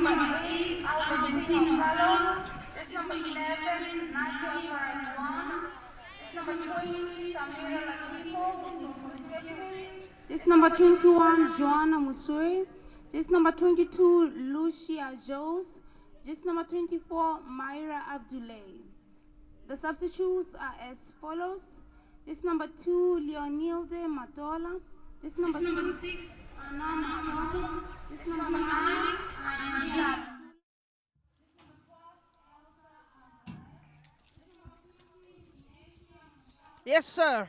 number 8, Albertino Carlos. This number 11, Nadia Faragwan. This number 20, Samira Latifo, who is also protected. This number 21, Joanna Musui. This number 22, Lucia Jose. This number 24, Myra Abdulay. The substitutes are as follows. This number 2, Leonilde Matola. This number 6, Anna Matola. This number 9, Angela. Yes, sir.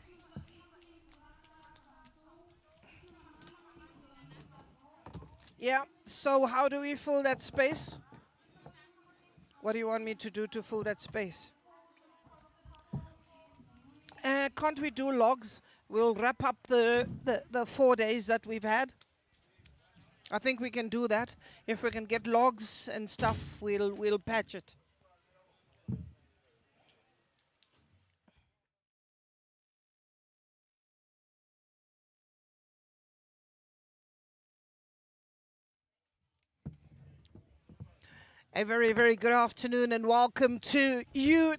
Yeah, so how do we fill that space? What do you want me to do to fill that space? Can't we do logs? We'll wrap up the 4 days that we've had. I think we can do that. If we can get logs and stuff, we'll patch it. A very, very good afternoon and welcome to you,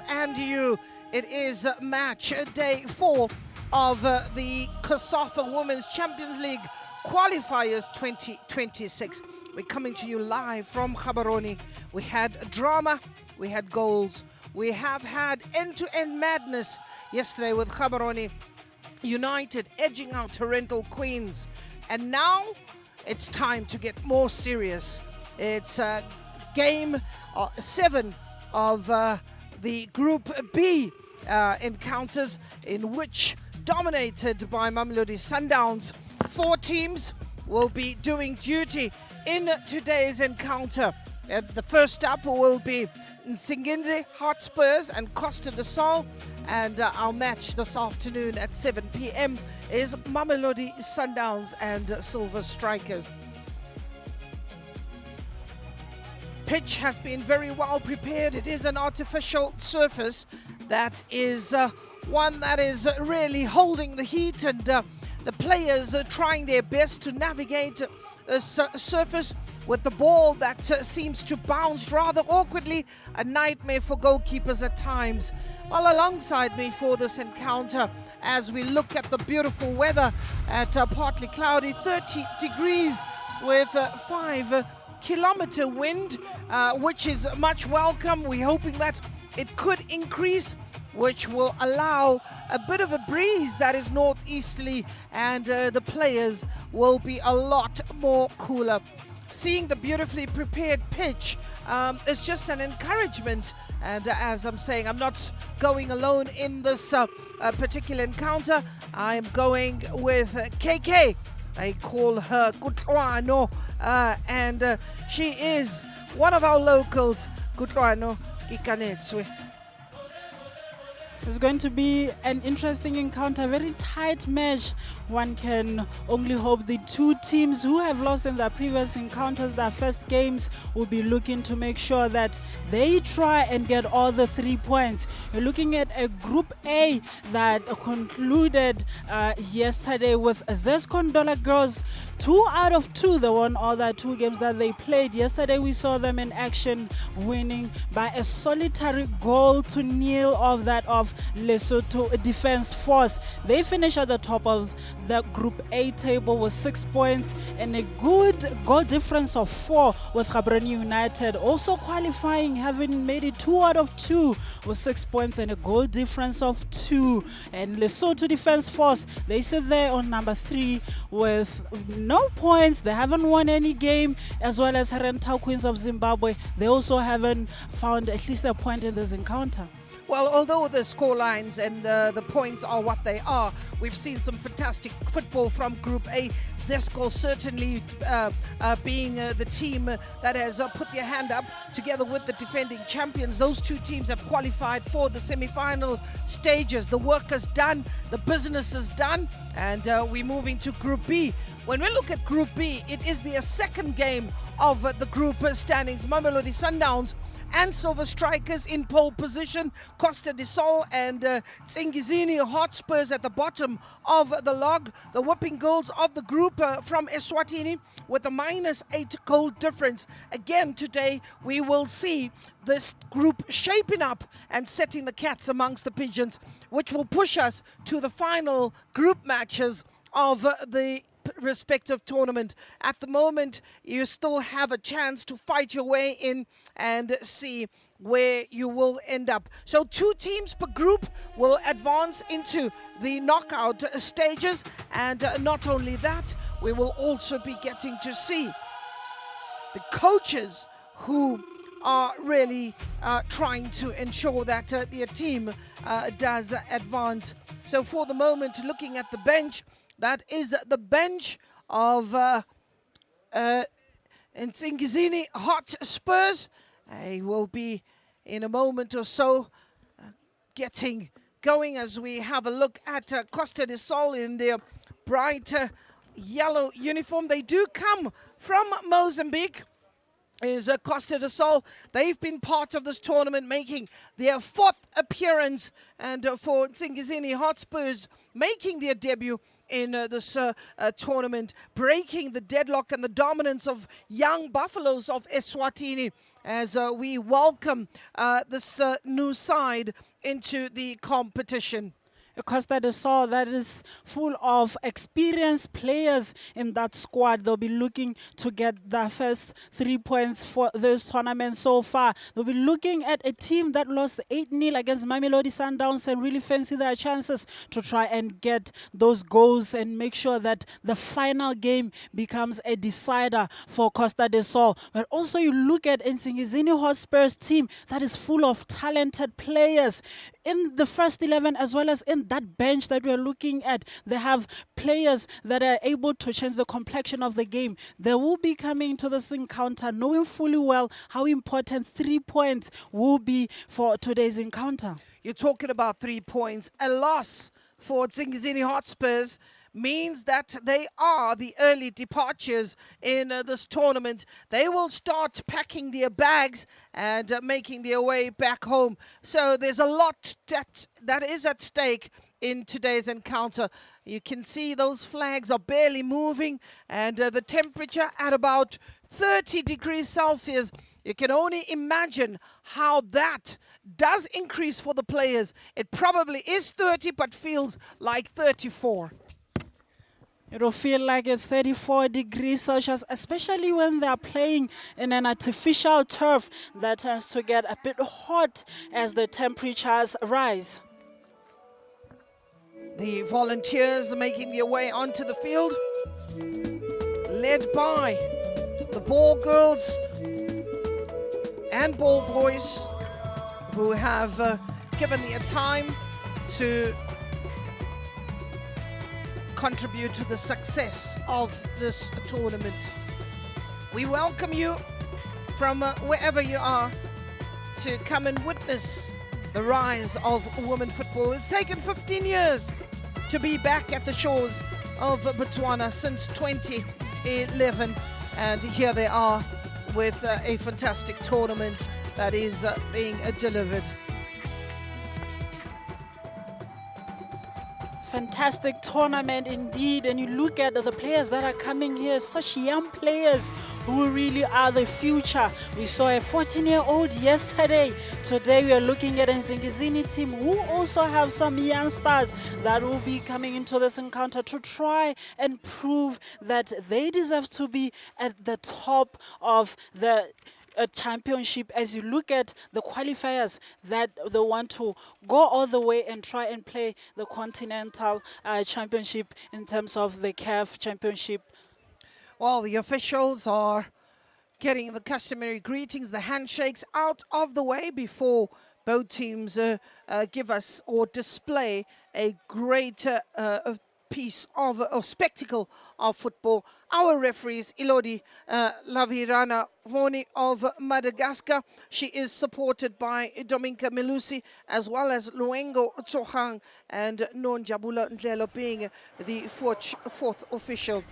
and you. It is match day 4 of the COSAFA Women's Champions League Qualifiers 2026. We're coming to you live from Gaborone. We had drama, we had goals, we have had end-to-end madness yesterday with Gaborone United edging out Torrential Queens. And now it's time to get more serious. It's game 7 of the Group B encounters, in which, dominated by Mamelodi Sundowns, 4 teams will be doing duty in today's encounter. The first up will be Nsingizini Hotspurs and Costa do Sol, and our match this afternoon at 7 p.m. is Mamelodi Sundowns and Silver Strikers. Pitch has been very well prepared. It is an artificial surface that is one that is really holding the heat, and the players are trying their best to navigate the surface with the ball that seems to bounce rather awkwardly, a nightmare for goalkeepers at times. Well, alongside me for this encounter, as we look at the beautiful weather at partly cloudy, 30 degrees with 5-kilometer wind, which is much welcome. We're hoping that it could increase, which will allow a bit of a breeze that is northeasterly, and the players will be a lot more cooler. Seeing the beautifully prepared pitch is just an encouragement, and as I'm saying, I'm not going alone in this particular encounter. I'm going with KK. I call her Kutlwano, and she is one of our locals. Kutlwano Kikanetswe. It's going to be an interesting encounter, very tight match. One can only hope the 2 teams who have lost in their previous encounters, their first games, will be looking to make sure that they try and get all the 3 points. You're looking at a Group A that concluded yesterday with Zescon Dollar Girls 2 out of 2. They won all their 2 games that they played. Yesterday we saw them in action, winning by a solitary goal to nil of that of Lesotho Defence Force. They finish at the top of the Group A table with 6 points and a good goal difference of 4 with Gaborone United also qualifying, having made it 2 out of 2 with 6 points and a goal difference of 2. And Lesotho Defence Force, they sit there on number 3 with no points. They haven't won any game, as well as Torrential Queens of Zimbabwe. They also haven't found at least a point in this encounter. Well, although the scorelines and the points are what they are, we've seen some fantastic football from Group A. Zesco certainly being the team that has put their hand up together with the defending champions. Those 2 teams have qualified for the semi-final stages. The work is done, the business is done, and we're moving to Group B, When we look at Group B, it is the second game of the group standings. Mamelodi Sundowns and Silver Strikers in pole position. Costa del Sol and Nsingizini Hotspurs at the bottom of the log. The Whipping Girls of the group from Eswatini with a -8 goal difference. Again today we will see this group shaping up and setting the cats amongst the pigeons, which will push us to the final group matches of the respective tournament. At the moment, you still have a chance to fight your way in and see where you will end up. So 2 teams per group will advance into the knockout stages, and not only that, we will also be getting to see the coaches who are really trying to ensure that their team does advance. So for the moment, looking at the bench, that is the bench of Nsingizini Hotspurs. They will be in a moment or so getting going as we have a look at Costa del Sol in their bright yellow uniform. They do come from Mozambique. Is Costa del Sol. They've been part of this tournament, making their 4th appearance, and for Nsingizini Hotspurs making their debut in this tournament, breaking the deadlock and the dominance of young Buffaloes of Eswatini, as we welcome this new side into the competition. Costa del Sol that is full of experienced players in that squad. They'll be looking to get their first 3 points for this tournament so far. They'll be looking at a team that lost 8-0 against Mamelodi Sundowns and really fancy their chances to try and get those goals and make sure that the final game becomes a decider for Costa del Sol. But also you look at Nsingizini Hotspurs team that is full of talented players in the first 11 as well as in that bench that we're looking at. They have players that are able to change the complexion of the game. They will be coming to this encounter knowing fully well how important 3 points will be for today's encounter. You're talking about 3 points. A loss for Nsingizini Hotspurs means that they are the early departures in this tournament. They will start packing their bags and making their way back home. So there's a lot that is at stake in today's encounter. You can see those flags are barely moving, and the temperature at about 30 degrees Celsius. You can only imagine how that does increase for the players. It probably is 30 but feels like 34. It'll feel like it's 34 degrees Celsius, especially when they're playing in an artificial turf that tends to get a bit hot as the temperatures rise. The volunteers making their way onto the field, led by the ball girls and ball boys, who have given their time to contribute to the success of this tournament. We welcome you from wherever you are to come and witness the rise of women football. It's taken 15 years to be back at the shores of Botswana since 2011, and here they are with a fantastic tournament that is being delivered. Fantastic tournament indeed, and you look at the players that are coming here, such young players who really are the future. We saw a 14-year-old yesterday. Today we are looking at a Nsingizini team who also have some youngsters that will be coming into this encounter to try and prove that they deserve to be at the top of the championship. As you look at the qualifiers that they want to go all the way and try and play the continental championship in terms of the CAF championship. Well, the officials are getting the customary greetings, the handshakes out of the way before both teams give us or display a great piece of or spectacle of football. Our referees, Ilodi Lavirana Voni of Madagascar. She is supported by Dominka Melusi, as well as Luengo Tsohang and Non Jabula Ndlelo being the fourth official.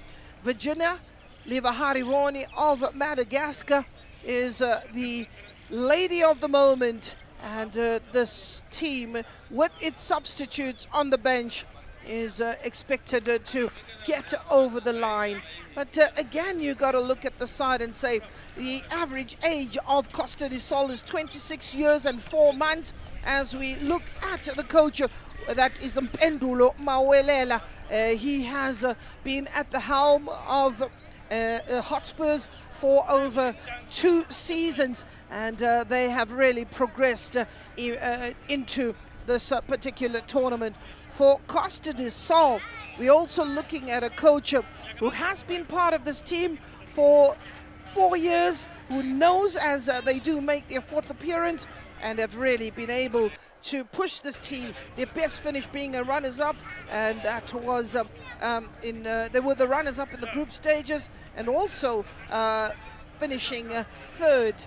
Virginia Livahariwoni of Madagascar is the lady of the moment, and this team with its substitutes on the bench is expected to get over the line. But again, you got to look at the side and say the average age of Costa del Sol is 26 years and 4 months. As we look at the coach, that is Mpendulo Mawelela. He has been at the helm of Hotspurs for over 2 seasons, and they have really progressed into this particular tournament. For Costa del Sol, we're also looking at a coach who has been part of this team for 4 years, who knows as they do make their 4th appearance, and have really been able to push this team. Their best finish being a runners-up, and that was they were the runners-up in the group stages, and also finishing 3rd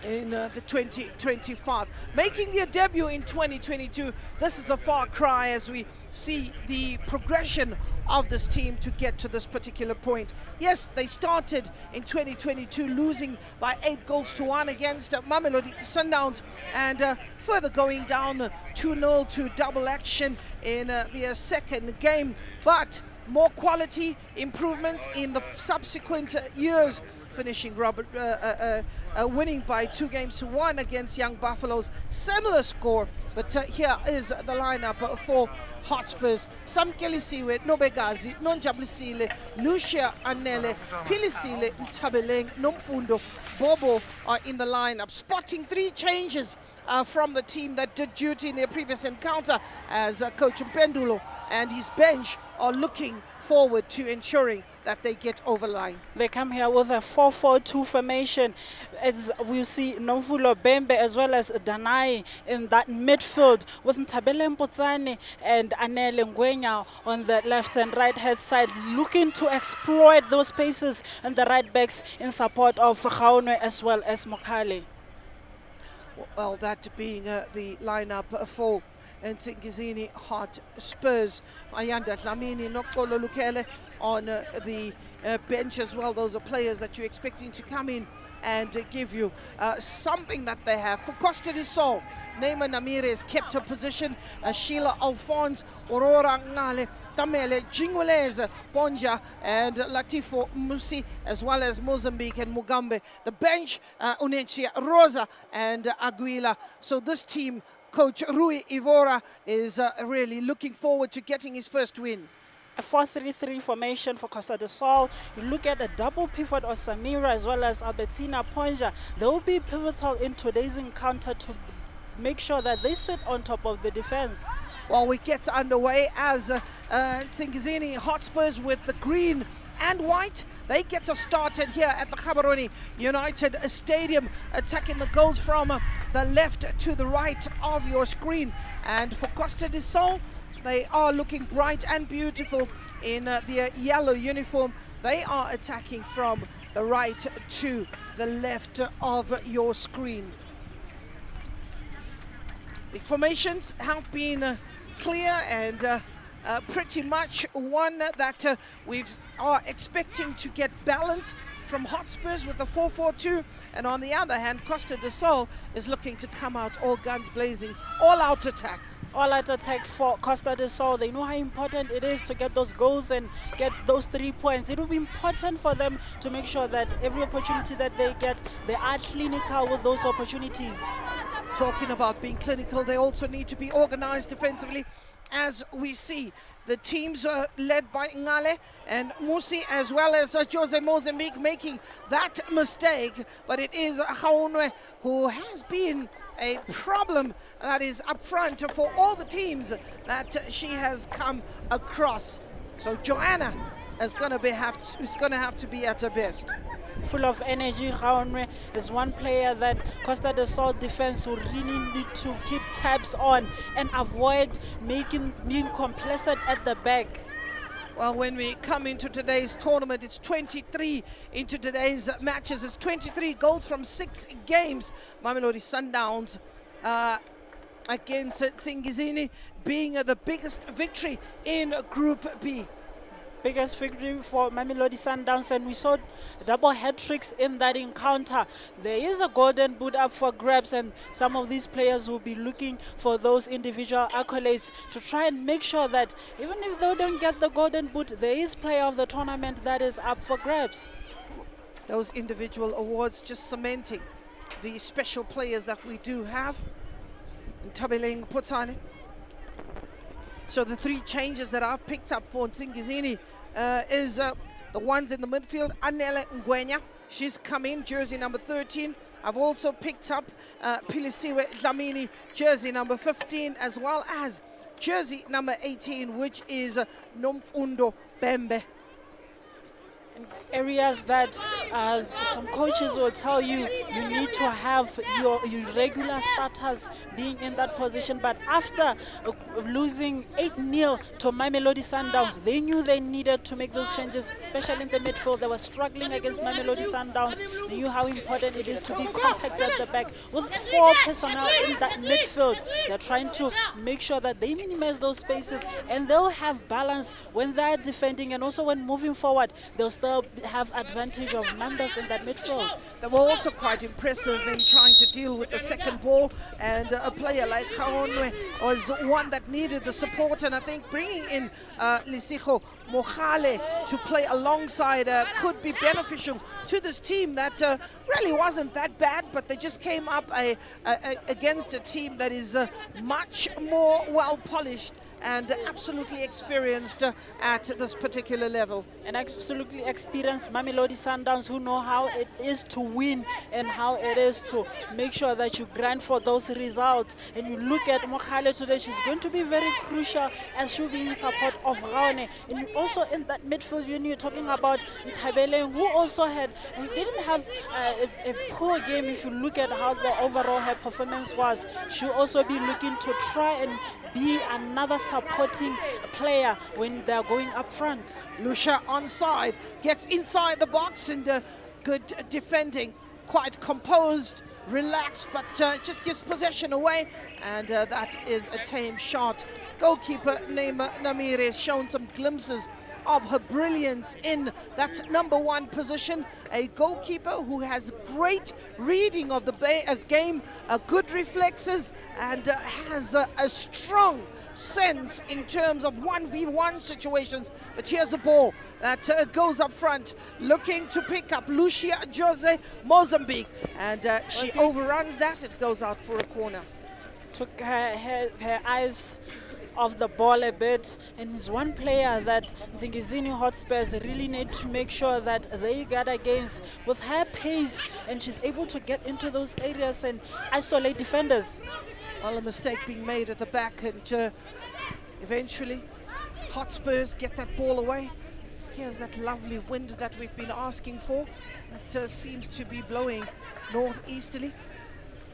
in the 2025. Making their debut in 2022, this is a far cry as we see the progression of this team to get to this particular point. Yes, they started in 2022 losing by 8-1 against Mamelodi Sundowns, and further going down 2-0 to double action in their 2nd game, but more quality improvements in the subsequent years, finishing winning by 2-1 against Young Buffaloes. Similar score, but here is the lineup for Hotspurs. Samkelisiwe Nobegazi, Nonjabulisile, Lucia Anele, Pilisile Ntabeleng, Nomfundo, Bobo are in the lineup, spotting 3 changes from the team that did duty in their previous encounter, as Coach Mpendulo and his bench are looking forward to ensuring that they get over line. They come here with a 4-4-2 formation. As we see Nomfulo Bembe as well as Danai in that midfield, with Ntabele Mpotsane and Anele Ngwenya on the left and right hand side, looking to exploit those spaces and the right backs in support of Gaonwe as well as Mokale. Well, that being the lineup for Nsingizini Hotspurs. Ayanda Dlamini, Nokolo Lukele on the bench as well. Those are players that you're expecting to come in and give you something that they have. For Costa del Sol, Neymar Namirez kept her position. Sheila Alphonse, Aurora Ngale, Tamele, Jingweleza, Bonja, and Latifo Musi, as well as Mozambique and Mugambe. The bench, Unechia Rosa and Aguila. So this team, Coach Rui Ivora is really looking forward to getting his first win. A 4-3-3 formation for Costa del Sol. You look at a double pivot of Samira as well as Albertina Ponja. They will be pivotal in today's encounter to make sure that they sit on top of the defense. Well, we get underway as Nsingizini Hotspurs with the green and white. They get us started here at the Gaborone United Stadium, attacking the goals from the left to the right of your screen. And for Costa del Sol, they are looking bright and beautiful in their yellow uniform. They are attacking from the right to the left of your screen. The formations have been clear and pretty much one that we are expecting to get balance from Hotspurs with the 4-4-2, and on the other hand, Costa del Sol is looking to come out all guns blazing, all out attack. All out attack for Costa del Sol. They know how important it is to get those goals and get those 3 points. It will be important for them to make sure that every opportunity that they get, they are clinical with those opportunities. Talking about being clinical, they also need to be organized defensively. As we see, the teams are led by Ngale and Musi, as well as Jose Mozambique making that mistake. But it is Gaonwe who has been a problem that is up front for all the teams that she has come across. So Joanna is going to have to be at her best. Full of energy. Gaonwe is one player that Costa del Sol defense will really need to keep tabs on and avoid being complacent at the back. Well, when we come into today's tournament, it's 23 into today's matches. It's 23 goals from 6 games. Mamelodi Sundowns against Nsingizini being the biggest victory in Group B. biggest victory for Mamelodi Sundowns, and we saw double hat-tricks in that encounter. There is a golden boot up for grabs, and some of these players will be looking for those individual accolades to try and make sure that even if they don't get the golden boot, there is player of the tournament that is up for grabs. Those individual awards just cementing the special players that we do have. Tabeleng Potsane. So the three changes that I've picked up for Nsingizini is the ones in the midfield. Anele Ngwenya, she's come in, jersey number 13. I've also picked up Pilisiwe Dlamini, jersey number 15, as well as jersey number 18, which is Nomfundo Bembe. In areas that some coaches will tell you you need to have your regular starters being in that position, but after losing 8-0 to Mamelodi Sundowns, they knew they needed to make those changes, especially in the midfield. They were struggling against Mamelodi Sundowns. They knew how important it is to be compact at the back. With 4 personnel in that midfield, they're trying to make sure that they minimize those spaces, and they'll have balance when they're defending, and also when moving forward, they'll still have advantage of numbers in that midfield. They were also quite impressive in trying to deal with the second ball, and a player like Khaonwe was one that needed the support, and I think bringing in Lisiho Mohale to play alongside could be beneficial to this team that really wasn't that bad, but they just came up against a team that is much more well polished and absolutely experienced at this particular level. And absolutely experienced Mamelodi Sundowns, who know how it is to win and how it is to make sure that you grind for those results. And you look at Mokhale today, she's going to be very crucial as she'll be in support of Raone. And also in that midfield, you're talking about Tabeleng, who also didn't have a poor game. If you look at how the overall her performance was, she'll also be looking to try and be another supporting player when they're going up front. Lucia onside, gets inside the box, and good defending, quite composed, relaxed, but just gives possession away, and that is a tame shot. Goalkeeper Neema Namiri has shown some glimpses of her brilliance in that number 1 position. A goalkeeper who has great reading of the game, good reflexes, and has a strong sense in terms of 1v1 situations. But here's the ball that goes up front, looking to pick up Lucia Jose Mozambique, and she overruns that. It goes out for a corner. Took her eyes off the ball a bit, and is one player that Nsingizini Hotspurs really need to make sure that they guard against with her pace, and she's able to get into those areas and isolate defenders. Well, a mistake being made at the back, and eventually Hotspurs get that ball away. Here's that lovely wind that we've been asking for. That seems to be blowing northeasterly.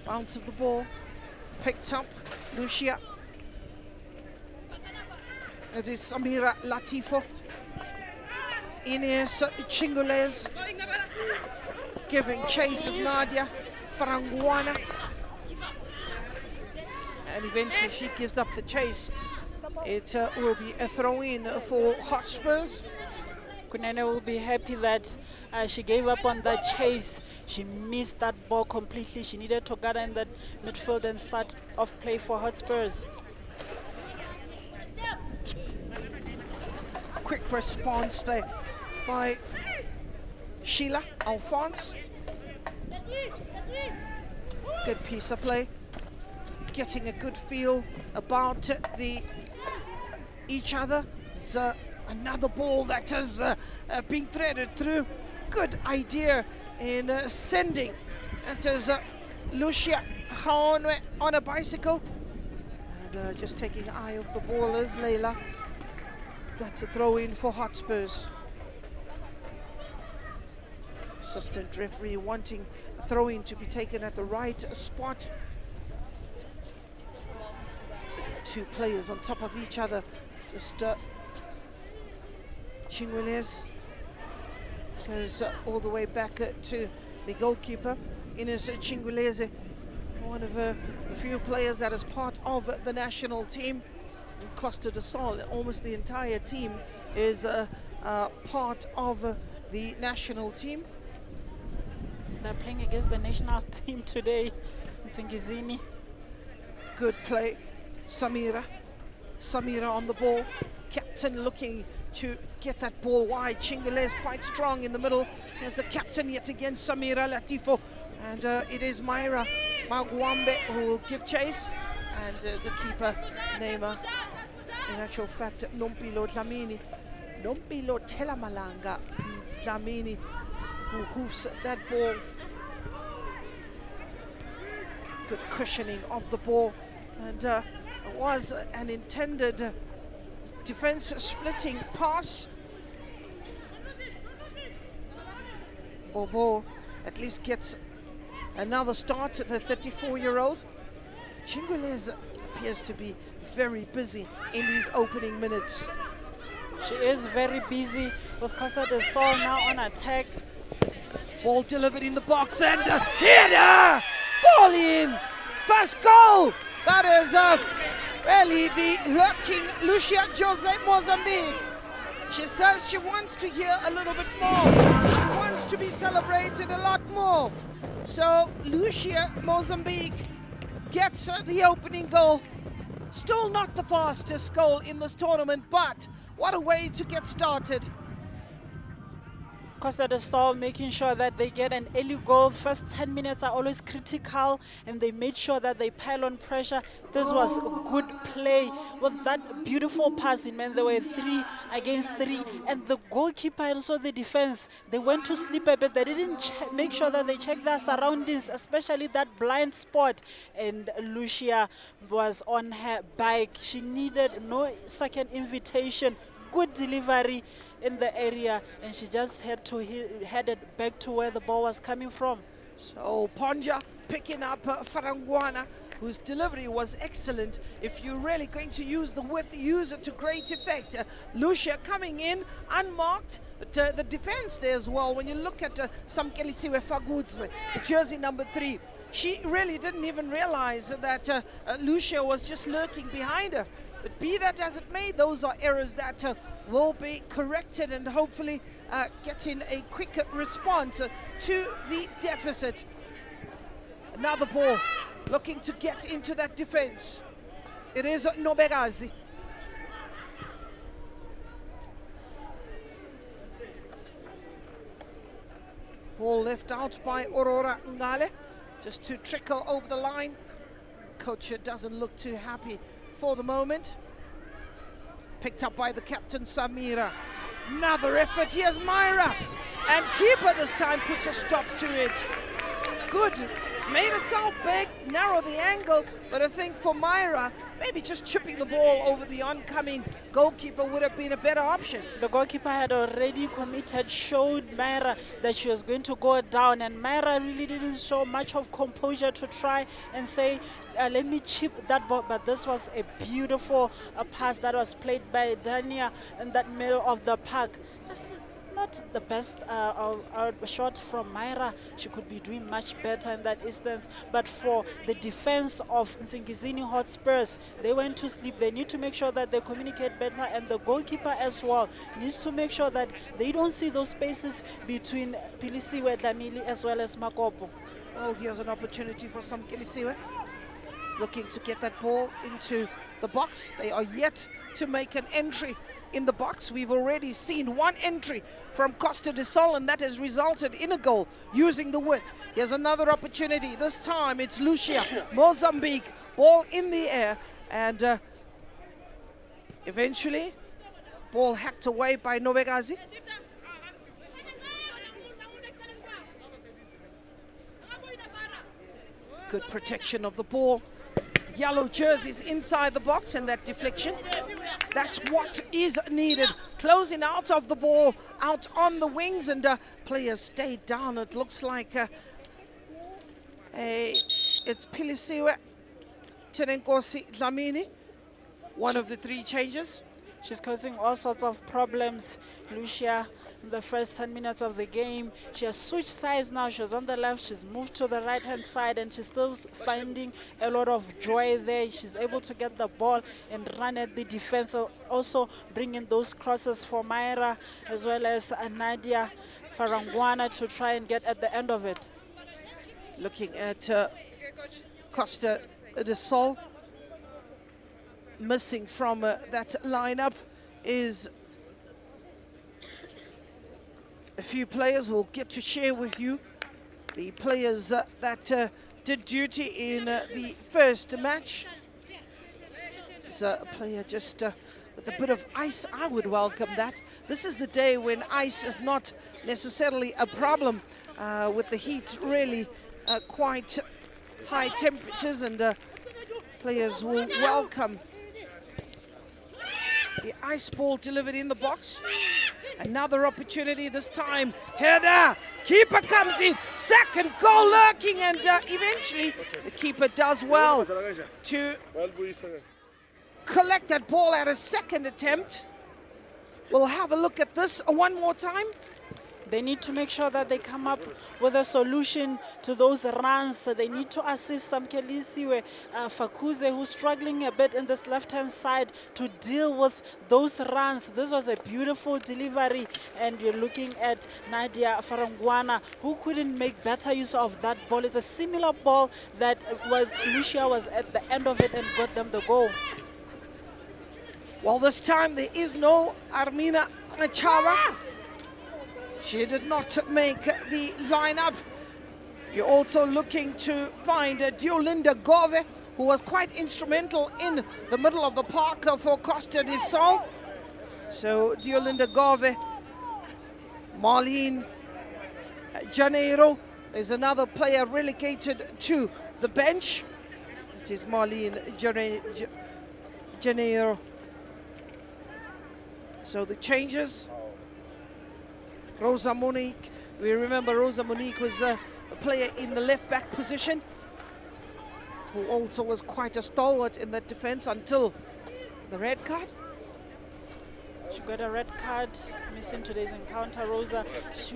Bounce of the ball picked up. Lucia. It is Samira Latifo. Ines Chingules giving chase as Nadia Farangwana. And eventually she gives up the chase. It will be a throw-in for Hotspurs. Kunene will be happy that she gave up on that chase. She missed that ball completely. She needed to gather in that midfield and start off play for Hotspurs. Quick response there by Sheila Alphonse. Good piece of play. Getting a good feel about each other. It's another ball that has been threaded through. Good idea in sending. That is Lucia Khaonwe on a bicycle. And just taking an eye off the ball is Leila. That's a throw-in for Hotspurs. Assistant referee wanting a throw-in to be taken at the right spot. 2 players on top of each other. Just Chingules goes all the way back to the goalkeeper. Ines Chingules, one of the few players that is part of the national team. Costa almost the entire team is part of the national team. They're playing against the national team today. Nsingizini. Good play. Samira on the ball. Captain looking to get that ball wide. Chingale quite strong in the middle. There's the captain yet again, Samira Latifo. And it is Myra Magwambe who will give chase. And the keeper, Neymar, in actual fact, Nompilo Dlamini. Nompilo Telamalanga Dlamini, who hoofs that ball. Good cushioning of the ball. And it was an intended defense splitting pass. Bobo at least gets another start, the 34-year-old. Chingulez appears to be very busy in these opening minutes. She is very busy with Costa del Sol now on attack. Ball delivered in the box and header! Ball in! First goal! That is really the lurking Lucia Jose Mozambique. She says she wants to hear a little bit more. She wants to be celebrated a lot more. So Lucia Mozambique gets the opening goal. Still not the fastest goal in this tournament, but what a way to get started. Costa del Sol making sure that they get an early goal. First 10 minutes are always critical, and they made sure that they pile on pressure. This was a good play with that beautiful passing, man. They were 3 against 3, and the goalkeeper and also the defense, they went to sleep a bit. They didn't make sure that they checked their surroundings, especially that blind spot. And Lucia was on her bike. She needed no second invitation. Good delivery in the area, and she just had to head it back to where the ball was coming from. So Ponja picking up Farangwana, whose delivery was excellent. If you're really going to use the width, use it to great effect. Lucia coming in unmarked, but the defense there as well. When you look at Samkelisiwe Fagudze, the jersey number 3, she really didn't even realize that Lucia was just lurking behind her. But be that as it may, those are errors that will be corrected, and hopefully getting a quicker response to the deficit. Another ball looking to get into that defense. It is Nobegazi. Ball left out by Aurora Ngale, just to trickle over the line. Coach doesn't look too happy for the moment. Picked up by the captain, Samira. Another effort. Here's Myra, and keeper this time puts a stop to it. Good. Made herself big, narrow the angle, but I think for Myra, maybe just chipping the ball over the oncoming goalkeeper would have been a better option. The goalkeeper had already committed, showed Myra that she was going to go down, and Myra really didn't show much of composure to try and say, let me chip that ball. But this was a beautiful pass that was played by Dania in that middle of the park. Not the best shot from Myra. She could be doing much better in that instance. But for the defense of Nsingizini Hotspurs, they went to sleep. They need to make sure that they communicate better, and the goalkeeper as well needs to make sure that they don't see those spaces between Pilisiwe, Dlamini as well as Makopo. Well, here's an opportunity for some Pilisiwe, looking to get that ball into the box. They are yet to make an entry in the box. We've already seen one entry from Costa del Sol, and that has resulted in a goal using the width. Here's another opportunity. This time it's Lucia Mozambique. Ball in the air, and eventually ball hacked away by Nobegazi. Good protection of the ball. Yellow jerseys inside the box, and that deflection, that's what is needed. Closing out of the ball, out on the wings, and players stayed down. It looks like it's Pilisiwe Terenkosi Dlamini, one of the 3 changes. She's causing all sorts of problems, Lucia, in the first 10 minutes of the game. She has switched sides now. She was on the left, she's moved to the right-hand side, and she's still finding a lot of joy there. She's able to get the ball and run at the defense, also bring in those crosses for Myra as well as Nadia Farangwana to try and get at the end of it. Looking at Costa de Sol, missing from that lineup is a few players. We'll get to share with you the players that did duty in the first match. There's a player just with a bit of ice. I would welcome that. This is the day when ice is not necessarily a problem with the heat really quite high temperatures, and players will welcome the ice ball delivered in the box. Another opportunity this time. Header, keeper comes in, second goal lurking, and eventually the keeper does well to collect that ball at a second attempt. We'll have a look at this one more time. They need to make sure that they come up with a solution to those runs. So they need to assist Samkelisiwe Fakuze, who's struggling a bit in this left-hand side, to deal with those runs. This was a beautiful delivery, and you're looking at Nadia Farangwana, who couldn't make better use of that ball. It's a similar ball that Lucia was at the end of it and got them the goal. Well, this time there is no Armina Chava. She did not make the lineup. You're also looking to find Diolinda Gove, who was quite instrumental in the middle of the park for Costa de Sol. So Diolinda Gove, Marlene Janeiro. There's another player relegated to the bench. It is Marlene Janeiro. So the changes. Rosa Monique, we remember Rosa Monique was a player in the left back position, who also was quite a stalwart in that defense until the red card. She got a red card, missing today's encounter. Rosa, she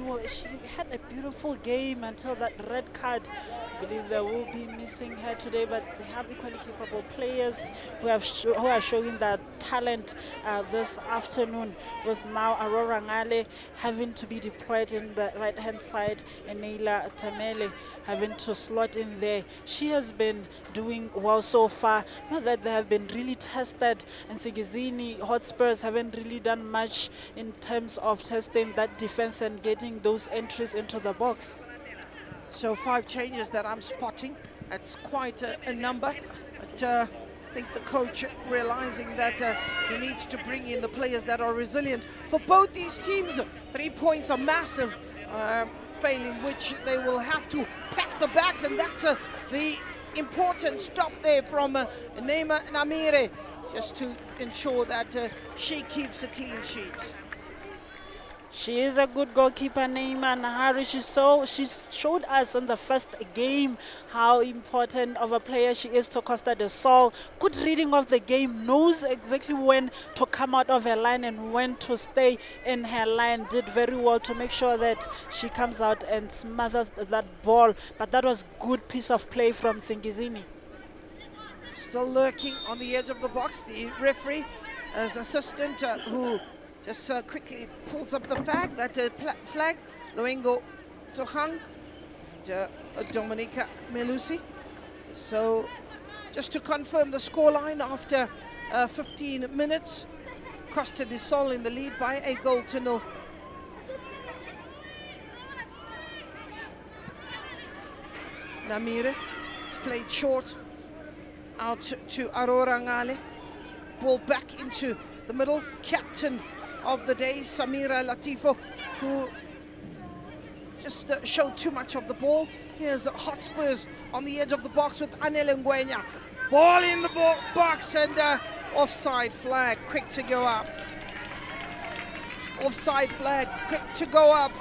had a beautiful game until that red card. I believe they will be missing her today, but they have equally capable players who are showing their talent this afternoon, with now Aurora Ngale having to be deployed in the right-hand side and Neila Tamele having to slot in there. She has been doing well so far. Not that they have been really tested, and Nsingizini Hotspurs haven't really done much in terms of testing that defense and getting those entries into the box. So 5 changes that I'm spotting. That's quite a number. But I think the coach realizing that he needs to bring in the players that are resilient. For both these teams, 3 points are massive, failing which they will have to pack the bags, and that's the important stop there from Neema Namire, just to ensure that she keeps a clean sheet. She is a good goalkeeper, Neema Nahari. She showed us in the first game how important of a player she is to Costa de Sol. Good reading of the game, knows exactly when to come out of her line and when to stay in her line. Did very well to make sure that she comes out and smothers that ball. But that was good piece of play from Nsingizini. Still lurking on the edge of the box, the referee as assistant who just quickly pulls up the flag, flag, Loengo Tsohang, Dominica Melusi. So just to confirm the scoreline after 15 minutes, Costa de Sol in the lead by 1-0. Namire, it's played short out to Aurora Ngale. Ball back into the middle. Captain of the day, Samira Latifo, who just showed too much of the ball. Here's Hotspurs on the edge of the box with Anel Ngwenya. Ball in the box, and offside flag, quick to go up. Offside flag, quick to go up.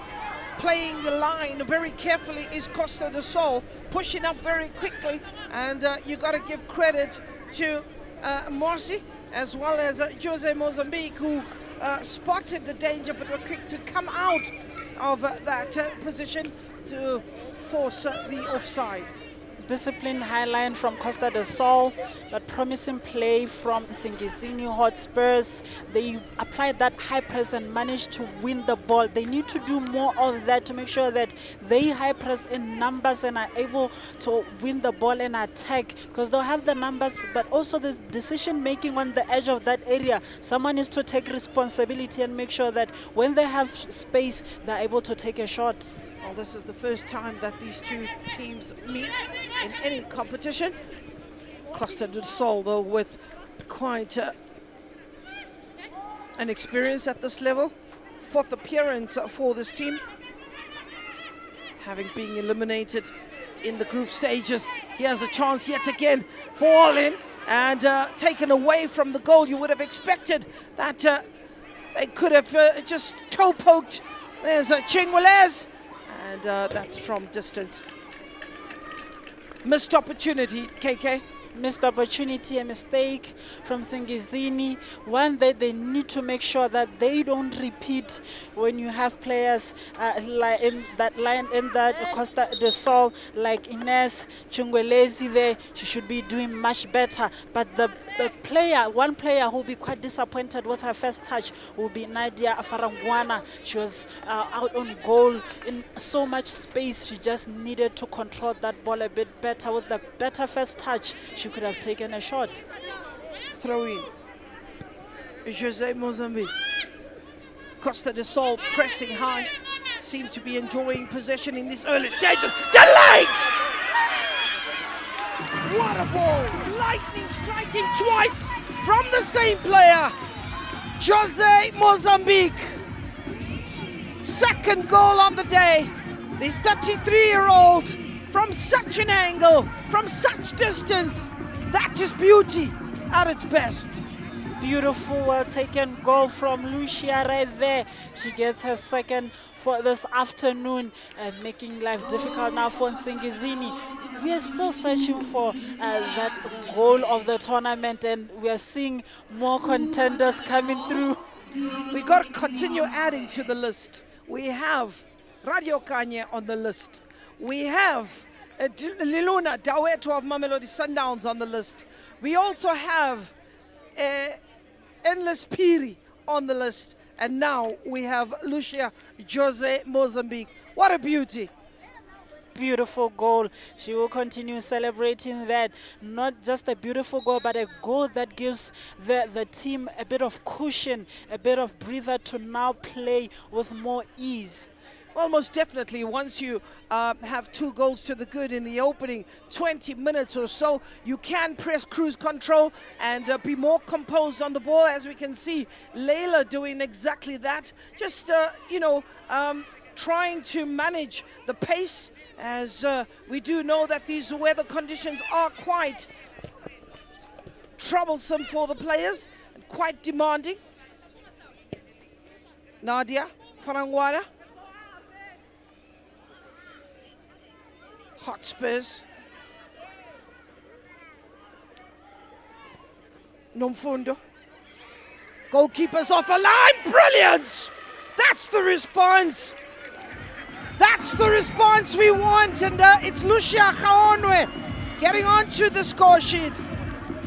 Playing the line very carefully is Costa de Sol, pushing up very quickly, and you got to give credit to Morsi as well as Jose Mozambique, who spotted the danger but were quick to come out of that position to force the offside. Disciplined high line from Costa del Sol, but promising play from Nsingizini Hotspurs. They applied that high press and managed to win the ball. They need to do more of that to make sure that they high press in numbers and are able to win the ball and attack, because they'll have the numbers but also the decision making on the edge of that area. Someone needs to take responsibility and make sure that when they have space, they're able to take a shot. Well, this is the first time that these two teams meet in any competition. Costa del Sol, though, with quite an experience at this level. 4th appearance for this team, having been eliminated in the group stages. Here's a chance yet again. Ball in and taken away from the goal. You would have expected that they could have just toe poked. There's a Chingwelez. And that's from distance. Missed opportunity, KK. Missed opportunity, a mistake from Nsingizini. One that they need to make sure that they don't repeat when you have players like in that line, in that Costa del Sol, like Ines Chungwelezi there. She should be doing much better. But the one player who will be quite disappointed with her first touch will be Nadia Afarangwana. She was out on goal in so much space. She just needed to control that ball a bit better. With the better first touch, she could have taken a shot. Throw in. Jose Mozambique. Costa del Sol pressing high. Seem to be enjoying possession in these early stages. Delayed! What a ball! Lightning striking twice from the same player. Jose Mozambique. Second goal on the day. The 33-year-old from such an angle, from such distance. That is beauty at its best. Beautiful, well taken goal from Lucia right there. She gets her second for this afternoon, making life difficult now for Nsingizini. We are still searching for that goal of the tournament, and we are seeing more contenders coming through. We got to continue adding to the list. We have Radio Kanye on the list. We have Liluna Daweto of Mamelodi Sundowns on the list. We also have Endless Piri on the list. And now we have Lucia Jose Mozambique. What a beauty. Beautiful goal. She will continue celebrating that. Not just a beautiful goal, but a goal that gives the team a bit of cushion, a bit of breather to now play with more ease. Well, most definitely, once you have 2 goals to the good in the opening 20 minutes or so, you can press cruise control and be more composed on the ball. As we can see, Layla doing exactly that. Just, trying to manage the pace, as we do know that these weather conditions are quite troublesome for the players and quite demanding. Nadia Farangwana. Hotspurs. Nomfundo. Goalkeeper's off a line. Brilliance! That's the response. That's the response we want. And it's Lucia Khaonwe getting onto the score sheet.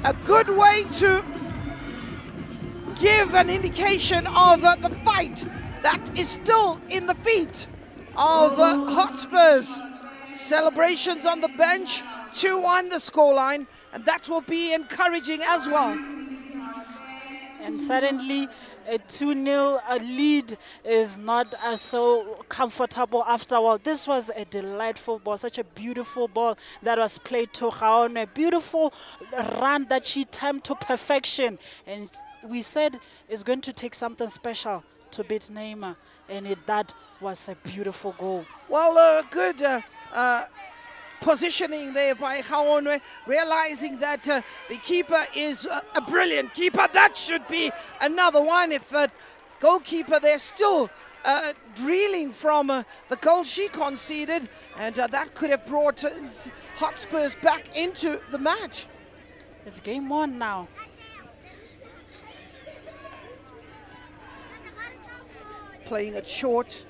A good way to give an indication of the fight that is still in the feet of Hotspurs. Celebrations on the bench, 2-1 the scoreline, and that will be encouraging as well. And suddenly a 2-0 lead is not so comfortable after all. This was a delightful ball, such a beautiful ball that was played to Khaonwe. A beautiful run that she timed to perfection. And we said it's going to take something special to beat Neymar, and that was a beautiful goal. Well, good positioning there by Khaonwe, realizing that the keeper is a brilliant keeper. That should be another one. If goalkeeper, they're still reeling from the goal she conceded, and that could have brought Hotspurs back into the match. It's game on now. playing it short.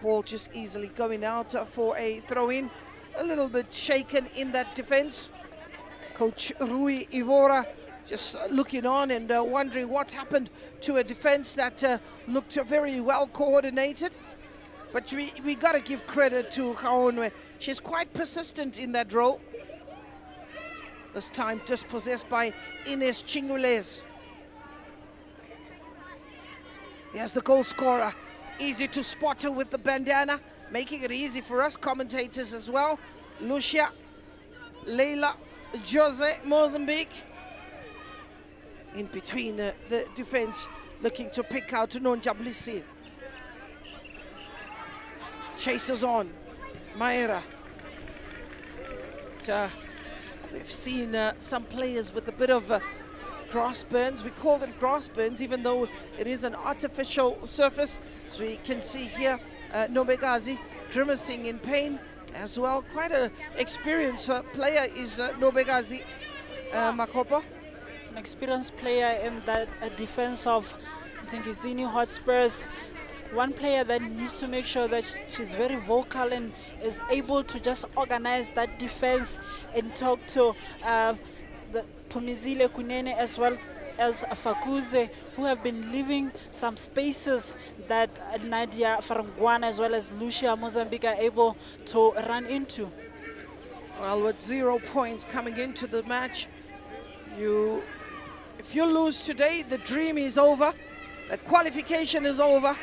Ball just easily going out for a throw-in. A little bit shaken in that defense. Coach Rui Ivora just looking on and wondering what happened to a defense that looked very well coordinated. But we got to give credit to Gaonwe. She's quite persistent in that role. This time dispossessed by Ines Chingules. Here's the goal scorer. Easy to spot her with the bandana, making it easy for us commentators as well. Lucia, Leila, Jose, Mozambique. In between the defense, looking to pick out Nonjablisi. Chases on, Mayra. We've seen some players with a bit of grass burns. We call them grass burns, even though it is an artificial surface. So we can see here Nobegazi grimacing in pain as well. Quite an experienced player is Nobegazi Makopo. An experienced player in that defense of Nsingizini Hotspurs. One player that needs to make sure that she's very vocal and is able to just organize that defense and talk to the Tomizile Kunene as well as Fakuze, who have been leaving some spaces that Nadia Farangwana as well as Lucia Mozambique are able to run into. Well, with 0 points coming into the match, if you lose today, the dream is over. The qualification is over.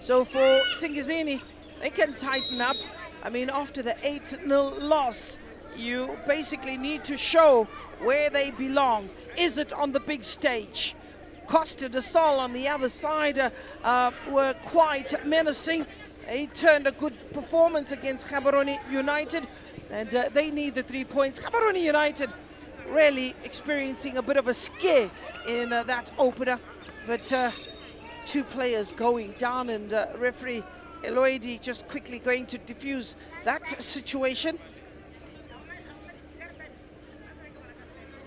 So for Nsingizini, they can tighten up. I mean, after the 8-0 loss, you basically need to show where they belong. Is it on the big stage? Costa de Sol on the other side were quite menacing. They turned a good performance against Gaborone United, and they need the 3 points. Gaborone United really experiencing a bit of a scare in that opener, but two players going down, and referee Eloidi just quickly going to diffuse that situation.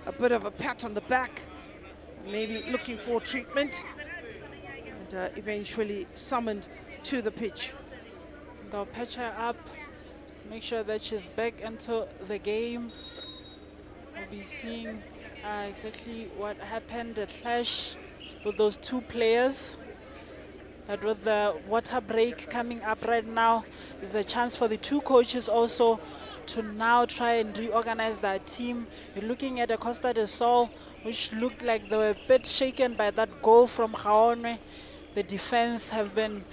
A bit of a pat on the back, maybe looking for treatment, and eventually summoned to the pitch. They'll patch her up, make sure that she's back into the game. We'll be seeing exactly what happened, a clash with those two players. But with the water break coming up right now, there's a chance for the two coaches also to now try and reorganize their team. You're looking at a Costa de Sol, which looked like they were a bit shaken by that goal from Gaonwe. The defense have been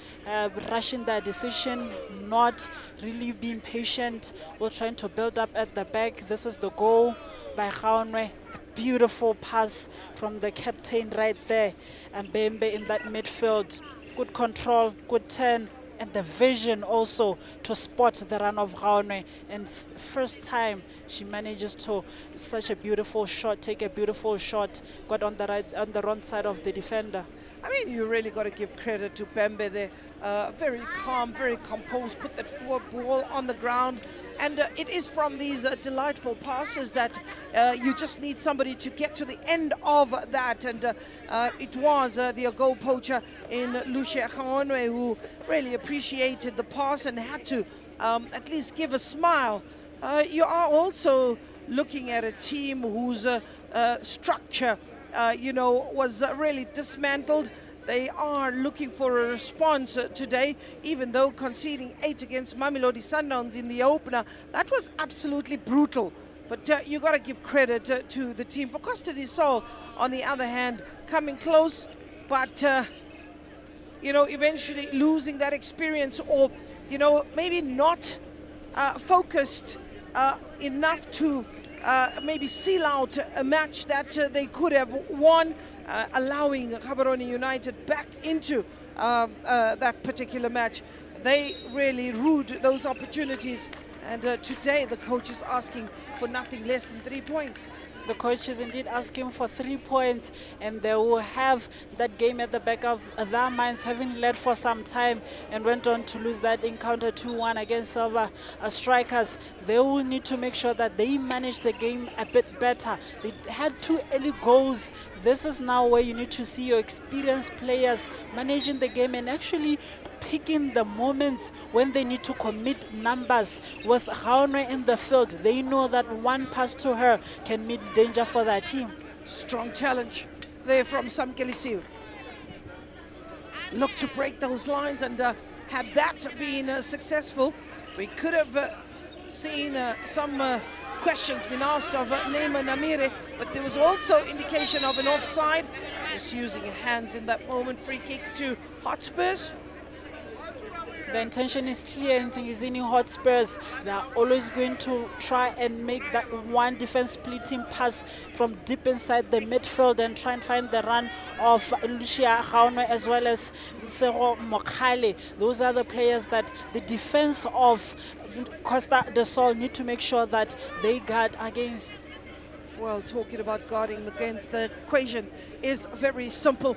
rushing their decision, not really being patient, or trying to build up at the back. This is the goal by Gaonwe. A beautiful pass from the captain right there, and Bembe in that midfield. Good control, good turn, and the vision also to spot the run of Gaonwe. And first time she manages to such a beautiful shot, take a beautiful shot, got on the wrong side of the defender. I mean, you really got to give credit to Bembe there. Very calm, very composed, put that forward ball on the ground. And it is from these delightful passes that you just need somebody to get to the end of that. And it was the goal poacher in Lucia Gaonwe who really appreciated the pass and had to at least give a smile. You are also looking at a team whose structure, was really dismantled. They are looking for a response today, even though conceding 8 against Mamelodi Sundowns in the opener. That was absolutely brutal. But you got to give credit to the team. For Costa de Sol, on the other hand, coming close, but, eventually losing that experience, or, maybe not focused enough to maybe seal out a match that they could have won, allowing Gaborone United back into that particular match. They really rued those opportunities, and today the coach is asking for nothing less than 3 points. The coach is indeed asking for 3 points, and they will have that game at the back of their minds, having led for some time and went on to lose that encounter 2-1 against Silver Strikers. They will need to make sure that they manage the game a bit better. They had 2 early goals. This is now where you need to see your experienced players managing the game and actually picking the moments when they need to commit numbers. With Gaunwe in the field, they know that one pass to her can mean danger for their team. Strong challenge there from Nsingizini. Look to break those lines, and had that been successful, we could have seen some questions been asked of Neema Namire, but there was also indication of an offside. Just using her hands in that moment. Free kick to Hotspurs. The intention is clear in Nsingizini Hotspurs. They are always going to try and make that one defense splitting pass from deep inside the midfield and try and find the run of Lucia Gaunwe as well as Sero Mokhale. Those are the players that the defense of Costa del Sol need to make sure that they guard against. Well, talking about guarding against, the equation is very simple.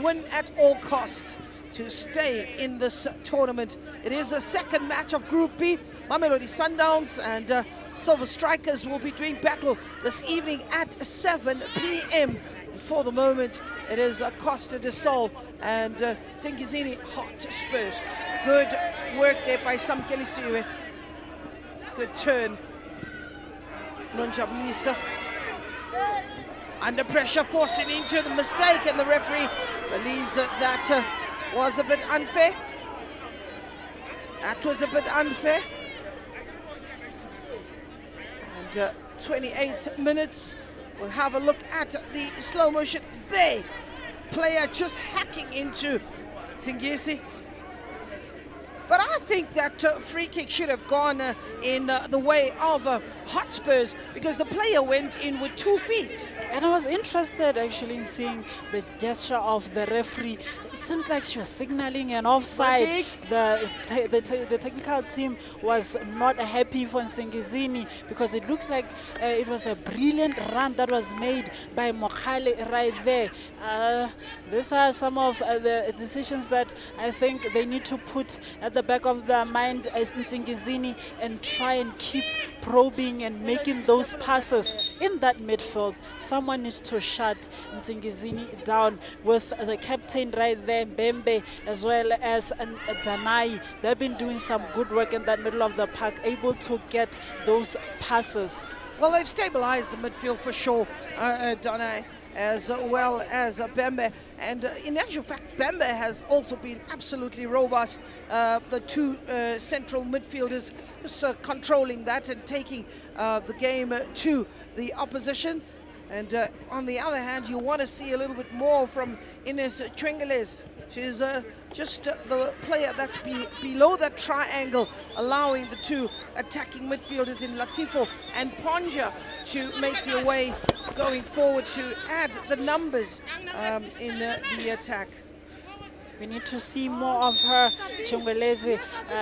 Win at all costs to stay in this tournament. It is the second match of Group B. Mamelodi Sundowns and Silver Strikers will be doing battle this evening at 7 p.m. And for the moment, it is Costa del Sol and Nsingizini Hotspurs. Good work there by Nsingizini. Good turn. Nonjabulisa under pressure, forcing into the mistake, and the referee believes that was a bit unfair. That was a bit unfair. And 28 minutes. We'll have a look at the slow motion there. Player just hacking into Nsingizini. But I think that free kick should have gone in the way of Hotspurs, because the player went in with 2 feet. And I was interested actually in seeing the gesture of the referee. It seems like she was signaling an offside. The technical team was not happy for Nsingizini, because it looks like it was a brilliant run that was made by Mokhale right there. These are some of the decisions that I think they need to put at the back of their mind as Nsingizini, and try and keep probing and making those passes in that midfield. Someone needs to shut Nsingizini down, with the captain right there, Mbembe, as well as Danai. They've been doing some good work in that middle of the park, able to get those passes. Well, they've stabilized the midfield for sure, Danai, as well as Bembe. And in actual fact, Bembe has also been absolutely robust. The 2 central midfielders just controlling that and taking the game to the opposition. And on the other hand, you want to see a little bit more from Ines Chwengeles. She's just the player that's below that triangle, allowing the 2 attacking midfielders in Latifo and Ponja to make their way going forward to add the numbers in the attack. We need to see more of her, Chwengeleze,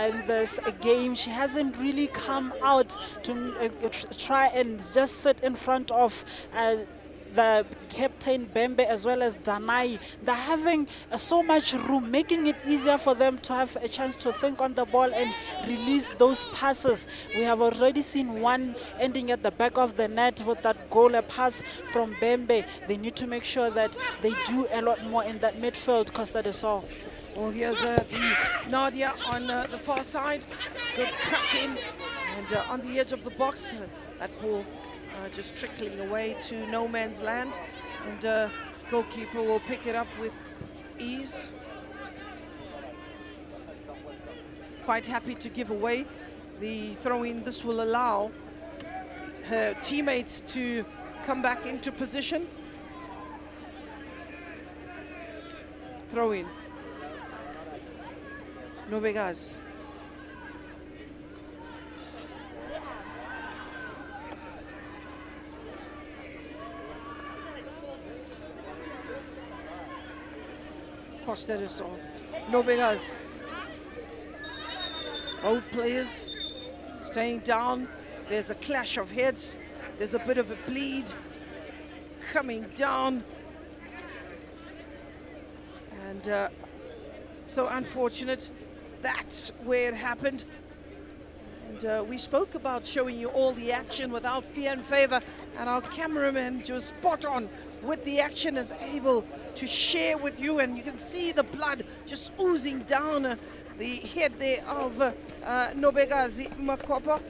in this game. She hasn't really come out to try and just sit in front of the captain Bembe as well as Danai. They're having so much room, making it easier for them to have a chance to think on the ball and release those passes. We have already seen one ending at the back of the net with that goal, a pass from Bembe. They need to make sure that they do a lot more in that midfield, Costa del Sol. Well, here's the Nadia on the far side. Good cut in, and on the edge of the box, that ball just trickling away to no man's land, and goalkeeper will pick it up with ease. Quite happy to give away the throw-in. This will allow her teammates to come back into position. Throw-in. Novegas. Costa del Sol. Novegas. Both players staying down. There's a clash of heads. There's a bit of a bleed. coming down. And so unfortunate. That's where it happened. And we spoke about showing you all the action without fear and favor, and our cameraman just spot on with the action, is able to share with you, and you can see the blood just oozing down the head there of Nobekazi Makopa.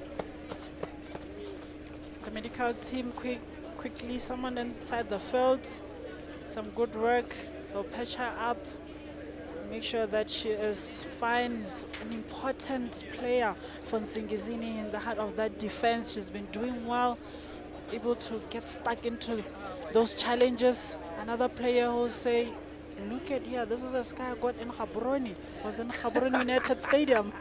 The medical team quickly summoned inside the field. Some good work. They'll patch her up, make sure that she is fine. She's an important player for Nsingizini in the heart of that defense. She's been doing well, able to get stuck into those challenges. Another player who say, look at here, this is a sky I got in Gaborone. Was in Gaborone United Stadium.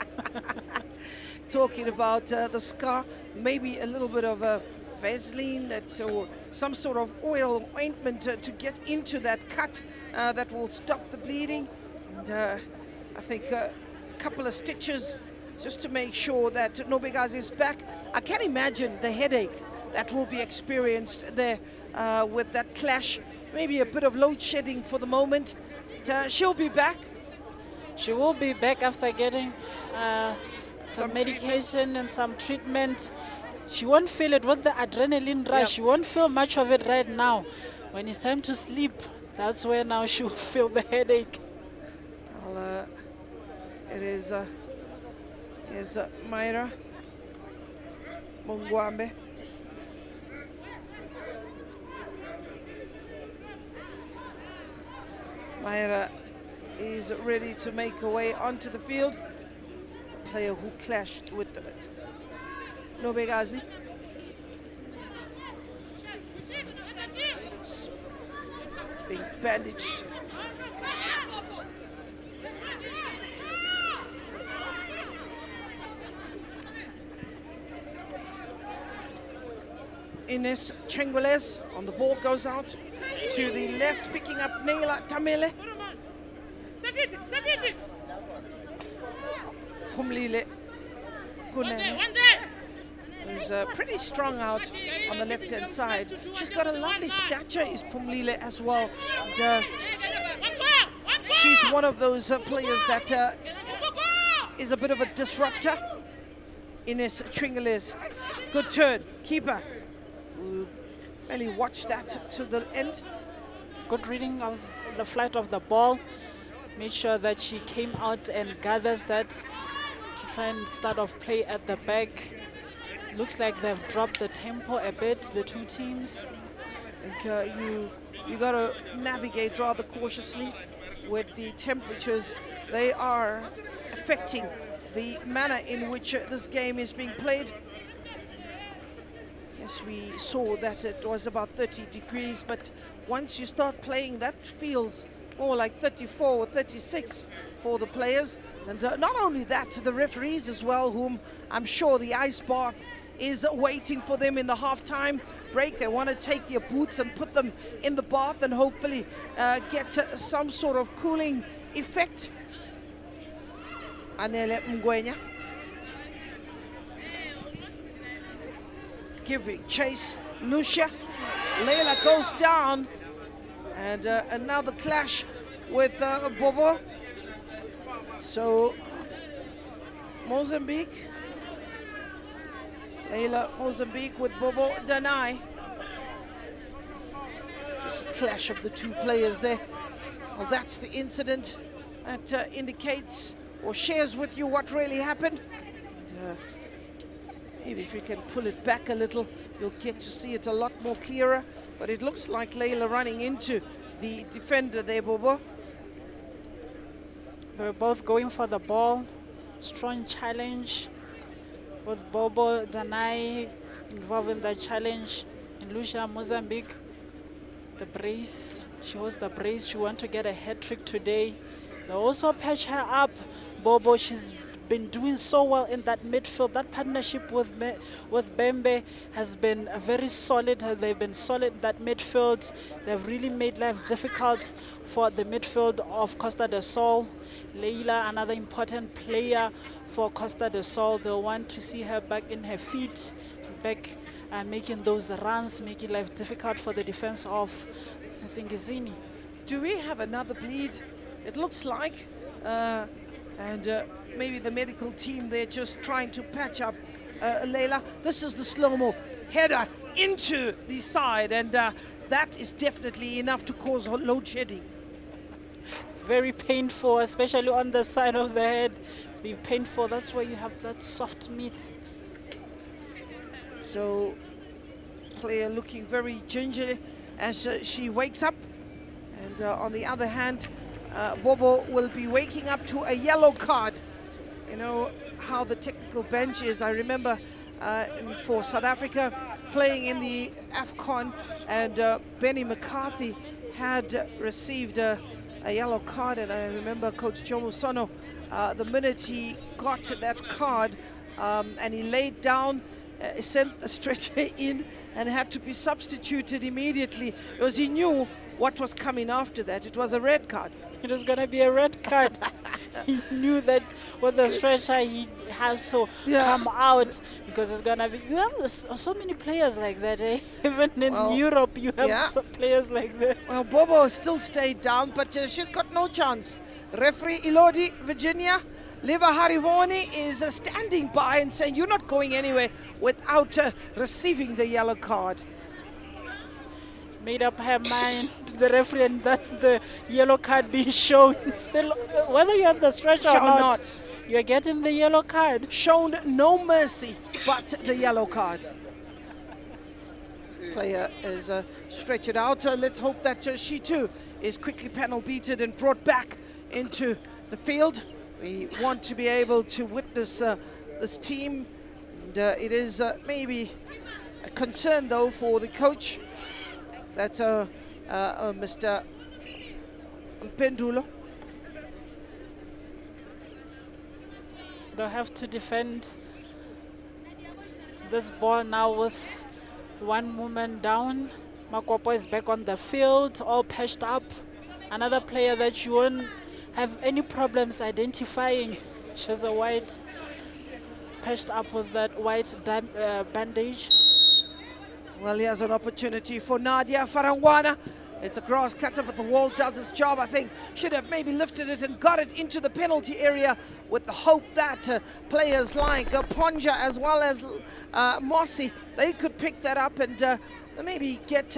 Talking about the scar, maybe a little bit of a Vaseline or some sort of oil ointment to get into that cut that will stop the bleeding. And I think a couple of stitches just to make sure that Nobekazi is back. I can imagine the headache that will be experienced there with that clash. Maybe a bit of load shedding for the moment. She'll be back. She will be back after getting some medication and some treatment. She won't feel it with the adrenaline rush. Yep. She won't feel much of it right now. When it's time to sleep, that's where now she'll feel the headache. Well, it is Myra Mungwambe. Myra is ready to make her way onto the field. A player who clashed with Nobekazi. Being bandaged. Ines Chengueles on the ball, goes out to the left, picking up Neila Tamele. Pumlile Kunene, who's pretty strong out on the left-hand side. She's got a lovely stature, is Pumlile as well. And, she's one of those players that is a bit of a disruptor. Ines Chengueles, good turn, keeper. We'll really watch that to the end. Good reading of the flight of the ball. Made sure that she came out and gathers that to try and start off play at the back. Looks like they've dropped the tempo a bit, the two teams. I think you got to navigate rather cautiously with the temperatures. They are affecting the manner in which this game is being played. Yes, we saw that it was about 30 degrees, but once you start playing, that feels more like 34 or 36 for the players. And not only that, the referees as well, whom I'm sure the ice bath is waiting for them in the halftime break. They want to take their boots and put them in the bath and hopefully get some sort of cooling effect. Anele Mgwenya giving chase. Lucia. Leila goes down. And another clash with Bobo. So Mozambique. Leila Mozambique with Bobo Danai. Just a clash of the two players there. Well, that's the incident that indicates or shares with you what really happened. And, maybe if you can pull it back a little, you'll get to see it a lot more clearer. But it looks like Leila running into the defender there, Bobo. They were both going for the ball. Strong challenge with Bobo Danai involved in the challenge. And Lucia Mozambique, the brace. She holds the brace. She wants to get a hat trick today. They also patch her up. Bobo, she's been doing so well in that midfield. That partnership with Bembe has been very solid. They've been solid in that midfield. They've really made life difficult for the midfield of Costa del Sol. Leila, another important player for Costa del Sol. They'll want to see her back in her feet, back making those runs, making life difficult for the defense of Nsingizini. Do we have another bleed? It looks like, maybe the medical team, they're just trying to patch up Leila. This is the slow-mo header into the side, and that is definitely enough to cause load shedding. Very painful, especially on the side of the head. It's been painful. That's why you have that soft meat. So, player looking very gingerly as she wakes up. And on the other hand, Bobo will be waking up to a yellow card. You know how the technical bench is. I remember for South Africa playing in the AFCON, and Benny McCarthy had received a yellow card, and I remember Coach Jomo Sono, the minute he got that card and he laid down, sent the stretcher in and had to be substituted immediately because he knew what was coming after that. It was a red card. It was going to be a red card. He knew that with the stretcher he has to come out, because it's going to be... You have so many players like that, eh? Even in Europe you have some players like that. Well, Bobo still stayed down, but she's got no chance. Referee Ilodi, Virginia, Liva Harivoni is standing by and saying, you're not going anywhere without receiving the yellow card. Made up her mind to the referee, and that's the yellow card being shown. Still, whether you have the stretcher or not, you're getting the yellow card. Shown no mercy but the yellow card. Player is stretched out. Let's hope that she too is quickly panel beaten and brought back into the field. We want to be able to witness this team, and it is maybe a concern though for the coach that Mr. Mpendulo. They'll have to defend this ball now with one woman down. Makopo is back on the field, all patched up. Another player that you won't have any problems identifying. She has a white, patched up with that white bandage. Well, here's an opportunity for Nadia Farangwana. It's a grass cutter, but the wall does its job. I think should have maybe lifted it and got it into the penalty area with the hope that players like Ponja as well as Mossy, they could pick that up and maybe get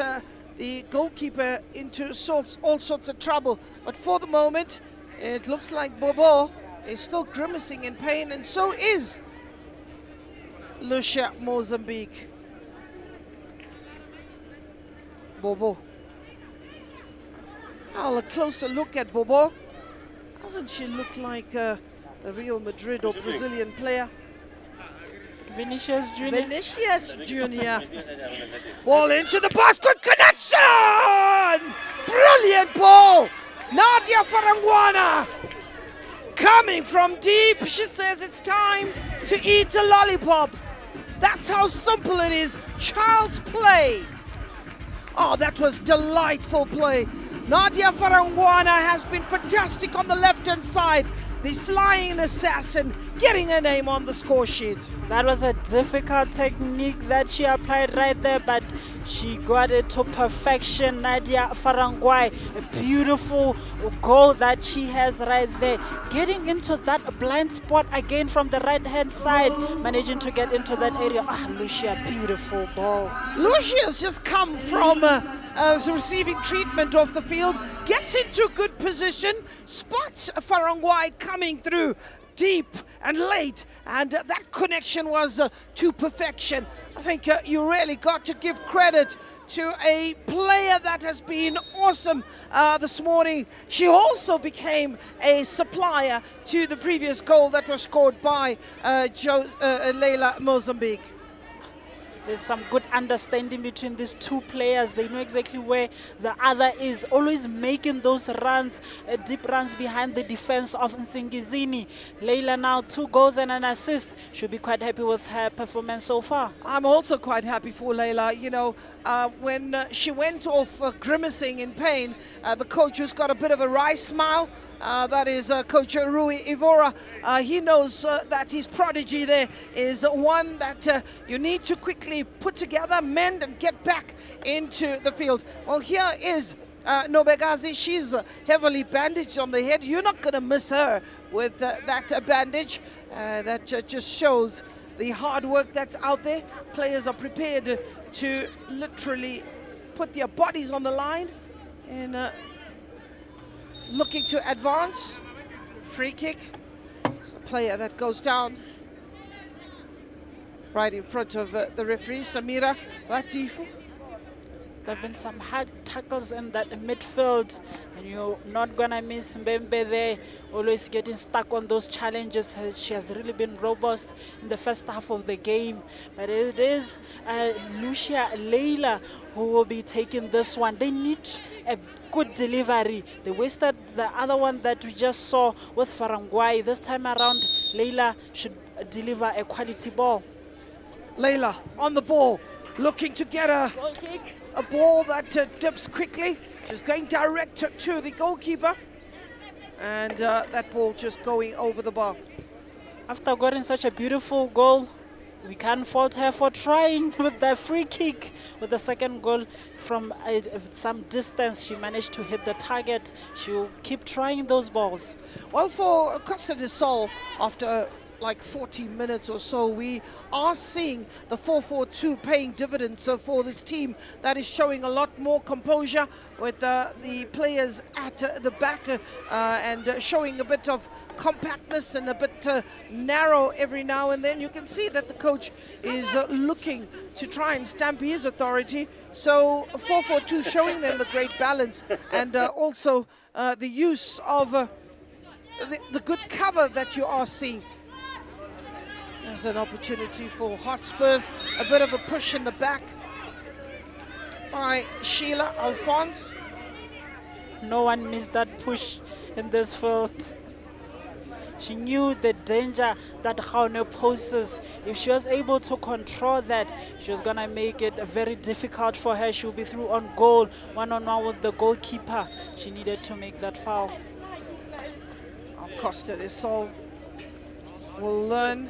the goalkeeper into all sorts of trouble. But for the moment, it looks like Bobo is still grimacing in pain, and so is Lucia Mozambique. Bobo. Now a closer look at Bobo. Doesn't she look like the Real Madrid or Brazilian player? Vinicius Junior. Vinicius Junior. Ball into the box. Good connection! Brilliant ball! Nadia Farangwana coming from deep. She says it's time to eat a lollipop. That's how simple it is. Child's play. Oh, that was delightful play. Nadia Farangwana has been fantastic on the left-hand side. The flying assassin getting her name on the score sheet. That was a difficult technique that she applied right there, but she got it to perfection. Nadia Farangwai, a beautiful goal that she has right there. Getting into that blind spot again from the right-hand side, managing to get into that area. Ah, Lucia, beautiful ball. Lucia's just come from receiving treatment off the field, gets into good position, spots Farangwai coming through deep and late, and that connection was to perfection. I think you really got to give credit to a player that has been awesome this morning. She also became a supplier to the previous goal that was scored by Leila Mozambique. There's some good understanding between these two players. They know exactly where the other is, always making those runs, deep runs behind the defense of Nsingizini. Leila now 2 goals and an assist. Should be quite happy with her performance so far. I'm also quite happy for Leila. You know, when she went off grimacing in pain, the coach has got a bit of a wry smile That is Coach Rui Ivora. He knows that his prodigy there is one that you need to quickly put together, mend, and get back into the field. Well, here is Nobegazi. She's heavily bandaged on the head. You're not going to miss her with that bandage. That just shows the hard work that's out there. Players are prepared to literally put their bodies on the line and looking to advance. Free kick. It's a player that goes down right in front of the referee, Samira Latifu. There have been some hard tackles in that midfield, and you're not going to miss Mbembe there, always getting stuck on those challenges. She has really been robust in the first half of the game. But it is Lucia Leila who will be taking this one. They need a good delivery. They wasted the other one that we just saw with Farangwai. This time around, Leila should deliver a quality ball. Leila on the ball, looking to get a ball that dips quickly. She's going direct to the goalkeeper, and that ball just going over the bar. After getting such a beautiful goal, we can't fault her for trying with the free kick. With the second goal from some distance, she managed to hit the target. She'll keep trying those balls. Well, for Costa del Sol, after like 40 minutes or so, we are seeing the 4-4-2 paying dividends for this team that is showing a lot more composure with the players at the back and showing a bit of compactness and a bit narrow every now and then. You can see that the coach is looking to try and stamp his authority. So 4-4-2 showing them a great balance, and also the use of the good cover that you are seeing. There's an opportunity for Hotspurs, a bit of a push in the back by Sheila Alphonse. No one missed that push in this field. She knew the danger that Gaune poses. If she was able to control that, she was going to make it very difficult for her. She'll be through on goal, one-on-one with the goalkeeper. She needed to make that foul. Costa del Sol will learn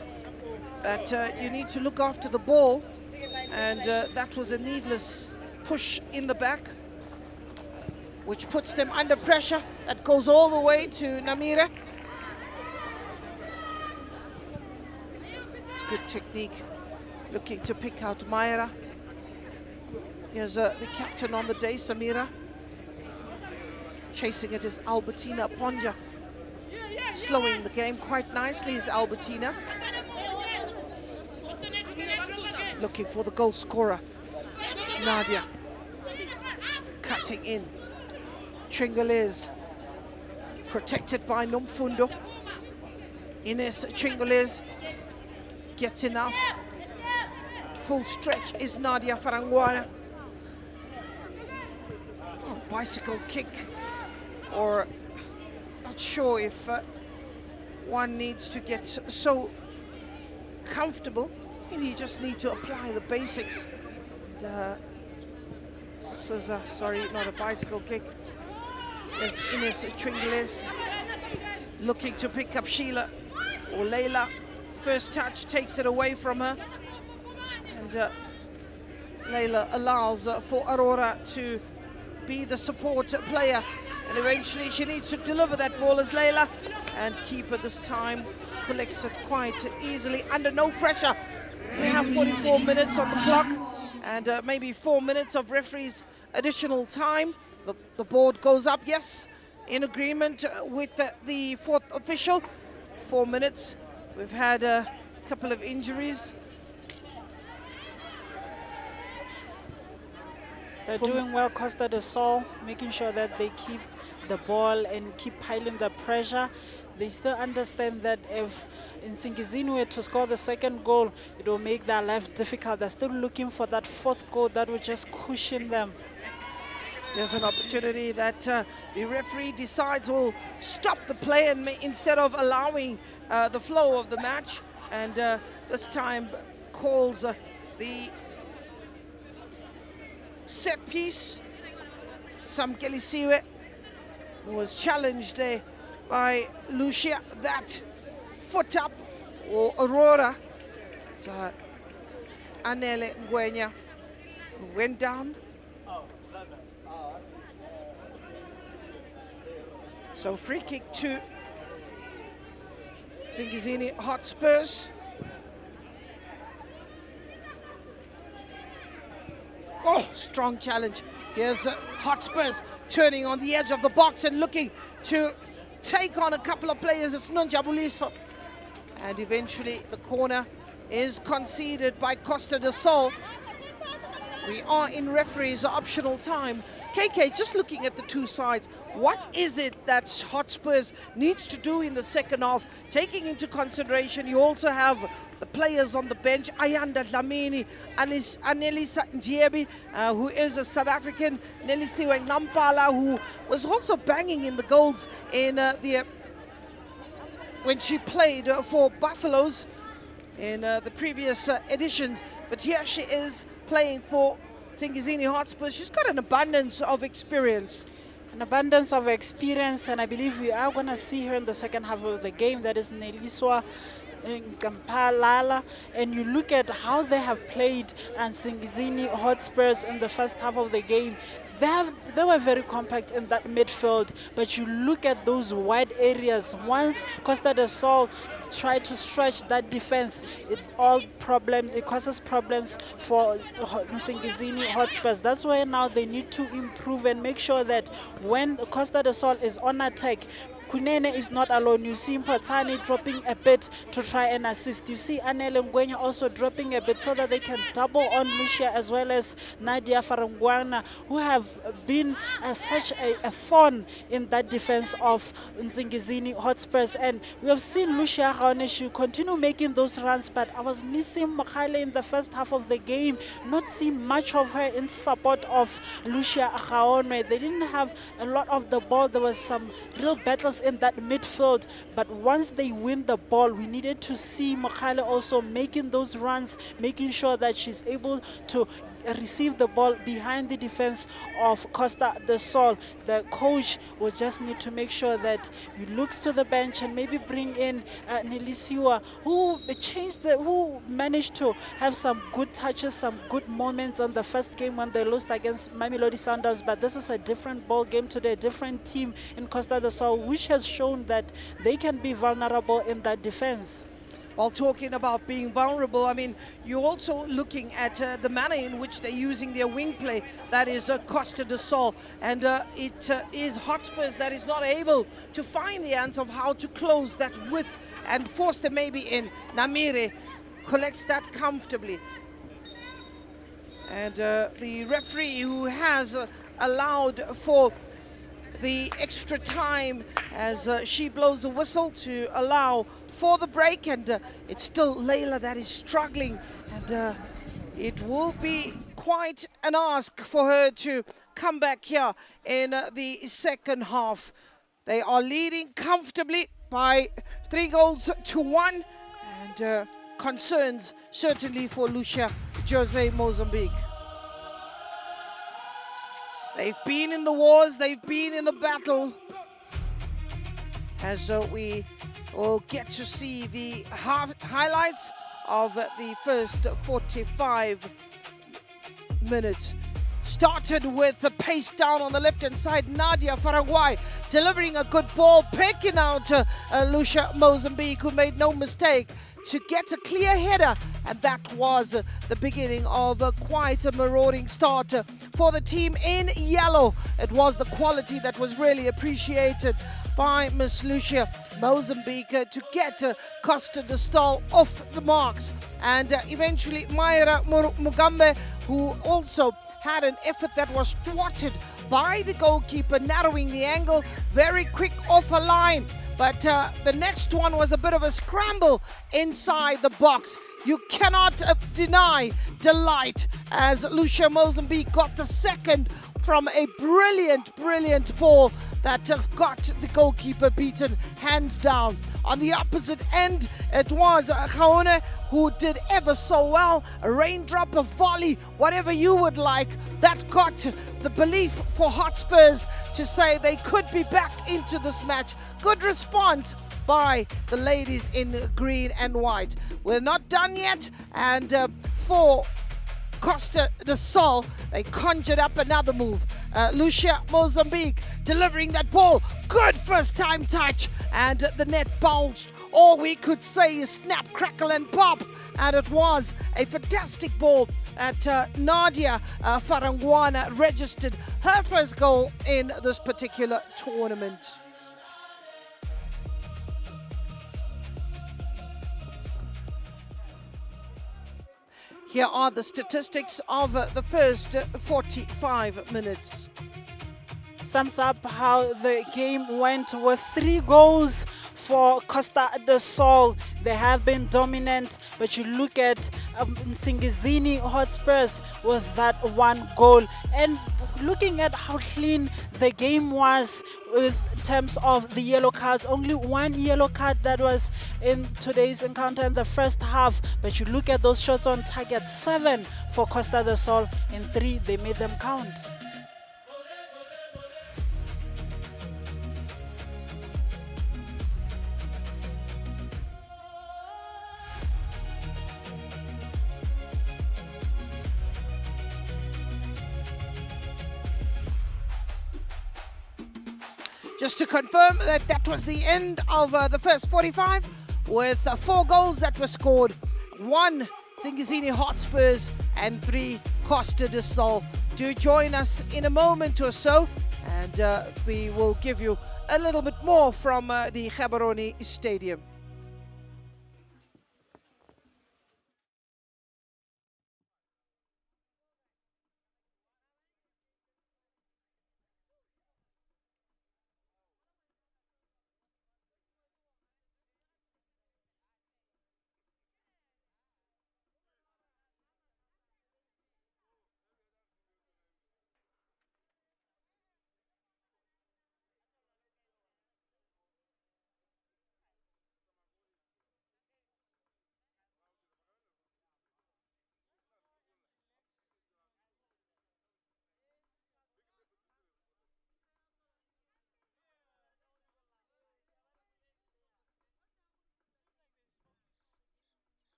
that you need to look after the ball, and that was a needless push in the back, which puts them under pressure. That goes all the way to Namira. Good technique, looking to pick out Mayra. Here's the captain on the day, Samira. Chasing it is Albertina Ponja. Slowing the game quite nicely is Albertina. Looking for the goal scorer, Nadia. Cutting in. Tringoles, protected by Nomfundo. Ines Tringoles gets enough. Full stretch is Nadia Farangwana. Oh, bicycle kick, or not sure if one needs to get so comfortable. Maybe you just need to apply the basics. The scissor, sorry, not a bicycle kick. There's Ines Tringoles looking to pick up Sheila or Leila. First touch takes it away from her, and Leila allows for Aurora to be the support player, and eventually she needs to deliver that ball as Leila, and keeper this time collects it quite easily under no pressure. We have 44 minutes on the clock, and maybe 4 minutes of referee's additional time. The board goes up, yes, in agreement with the fourth official. 4 minutes. We've had a couple of injuries. They're doing well, Costa del Sol, making sure that they keep the ball and keep piling the pressure. They still understand that if Nsingizini were to score the second goal, it will make their life difficult. They're still looking for that fourth goal that will just cushion them. There's an opportunity that the referee decides will stop the play and instead of allowing the flow of the match, and this time calls the set piece. Samkelisiwe, who was challenged there by Lucia. That foot up, or Aurora. Anele Ngwenya went down. So free kick to Nsingizini Hotspurs. Oh, strong challenge. Here's Hotspurs turning on the edge of the box and looking to take on a couple of players. It's Nonjabuliso. And eventually the corner is conceded by Costa del Sol. We are in referee's optional time. KK, just looking at the two sides, what is it that Hotspurs needs to do in the second half, taking into consideration you also have the players on the bench, Ayanda Dlamini, Anelisa Ndiebi, who is a South African, Nelisiwe Ngampala, who was also banging in the goals in when she played for Buffaloes in the previous editions, but here she is playing for Nsingizini Hotspurs. She's got an abundance of experience. An abundance of experience, and I believe we are going to see her in the second half of the game. That is Neliswa Kampalala, and you look at how they have played and Nsingizini Hotspurs in the first half of the game. They were very compact in that midfield, but you look at those wide areas. Once Costa del Sol tried to stretch that defense, it causes problems for Nsingizini Hotspurs. That's why now they need to improve and make sure that when Costa del Sol is on attack, Kunene is not alone. You see Mpatani dropping a bit to try and assist. You see Anele Ngwenya also dropping a bit so that they can double on Lucia as well as Nadia Farangwana, who have been such a thorn in that defense of Nsingizini Hotspurs. And we have seen Lucia Raoneshu continue making those runs, but I was missing Makale in the first half of the game, not seeing much of her in support of Lucia Raone. They didn't have a lot of the ball. There was some real battles in that midfield, but once they win the ball, we needed to see Makale also making those runs, making sure that she's able to receive the ball behind the defense of Costa del Sol. The coach will just need to make sure that he looks to the bench and maybe bring in Nelisiwa, who managed to have some good touches, some good moments on the first game when they lost against Mamelodi Sundowns. But this is a different ball game today, a different team in Costa del Sol, which has shown that they can be vulnerable in that defense. While talking about being vulnerable, I mean, you're also looking at the manner in which they're using their wing play. That is Costa del Sol, and it is Hotspurs that is not able to find the answer of how to close that width and force them maybe in. Namire collects that comfortably. And the referee, who has allowed for the extra time as she blows a whistle to allow for the break, and it's still Layla that is struggling, and it will be quite an ask for her to come back here in the second half. They are leading comfortably by 3-1, and concerns certainly for Lucia Jose Mozambique. They've been in the wars, they've been in the battle, as we will get to see the highlights of the first 45 minutes. Started with the pace down on the left-hand side. Nadia Farangwai delivering a good ball, picking out Lucia Mozambique, who made no mistake to get a clear header, and that was the beginning of quite a marauding start for the team in yellow. It was the quality that was really appreciated by Miss Lucia Mozambique to get Costa del Sol off the marks, and eventually Mayra Mugambe, who also had an effort that was thwarted by the goalkeeper, narrowing the angle, very quick off a line. But the next one was a bit of a scramble inside the box. You cannot deny delight as Lucia Mozambique got the second from a brilliant ball that got the goalkeeper beaten hands down. On the opposite end, it was Gaone who did ever so well. A raindrop, a volley, whatever you would like, that got the belief for Hotspurs to say they could be back into this match. Good response by the ladies in green and white. We're not done yet, and for Costa del Sol, they conjured up another move. Lucia Mozambique delivering that ball. Good first time touch, and the net bulged. All we could say is snap, crackle and pop, and it was a fantastic ball that Nadia Farangwana registered her first goal in this particular tournament. Here are the statistics of the first 45 minutes. Sums up how the game went with 3 goals for Costa del Sol. They have been dominant, but you look at Nsingizini Hotspurs with that 1 goal. And looking at how clean the game was in terms of the yellow cards, only 1 yellow card that was in today's encounter in the first half. But you look at those shots on target, 7 for Costa del Sol and 3 they made them count. Just to confirm that that was the end of the first 45 with 4 goals that were scored. 1 Nsingizini Hotspurs and 3 Costa del Sol. Do join us in a moment or so, and we will give you a little bit more from the Gaborone Stadium.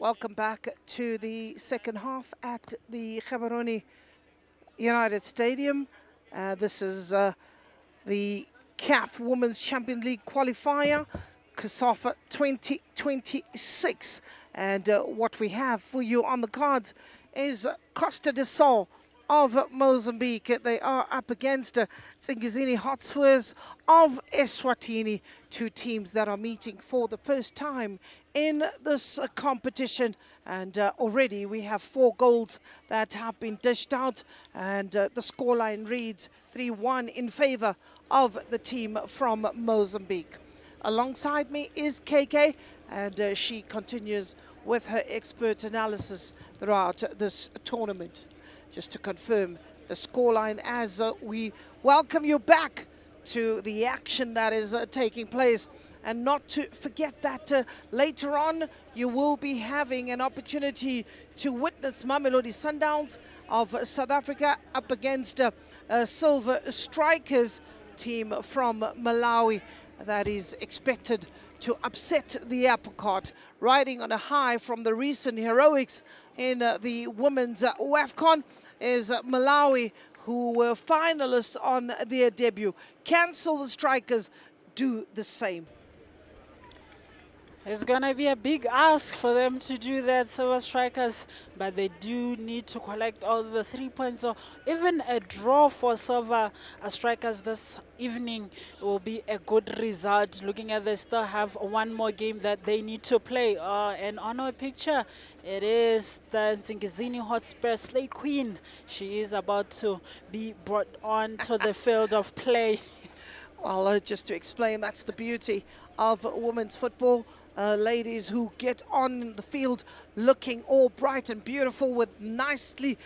Welcome back to the second half at the Gaborone United Stadium. This is the CAF Women's Champions League qualifier, COSAFA 2026. And what we have for you on the cards is Costa del Sol of Mozambique. They are up against Nsingizini Hotspurs of Eswatini, two teams that are meeting for the first time in this competition. And already we have 4 goals that have been dished out, and the scoreline reads 3-1 in favor of the team from Mozambique. Alongside me is KK, and she continues with her expert analysis throughout this tournament. Just to confirm the scoreline as we welcome you back to the action that is taking place. And not to forget that later on you will be having an opportunity to witness Mamelodi Sundowns of South Africa up against Silver Strikers team from Malawi that is expected to upset the apple cart, riding on a high from the recent heroics in the women's WAFCON. Is Malawi, who were finalists on their debut. Can Silver Strikers do the same? It's going to be a big ask for them to do that, Silver Strikers, but they do need to collect all the 3 points, or even a draw for Silver Strikers this evening will be a good result. Looking at, they still have one more game that they need to play. And on our picture, it is the Nsingizini Hotspurs Slay Queen. She is about to be brought on to the field of play. Well, just to explain, that's the beauty of women's football. Ladies who get on the field looking all bright and beautiful with nicely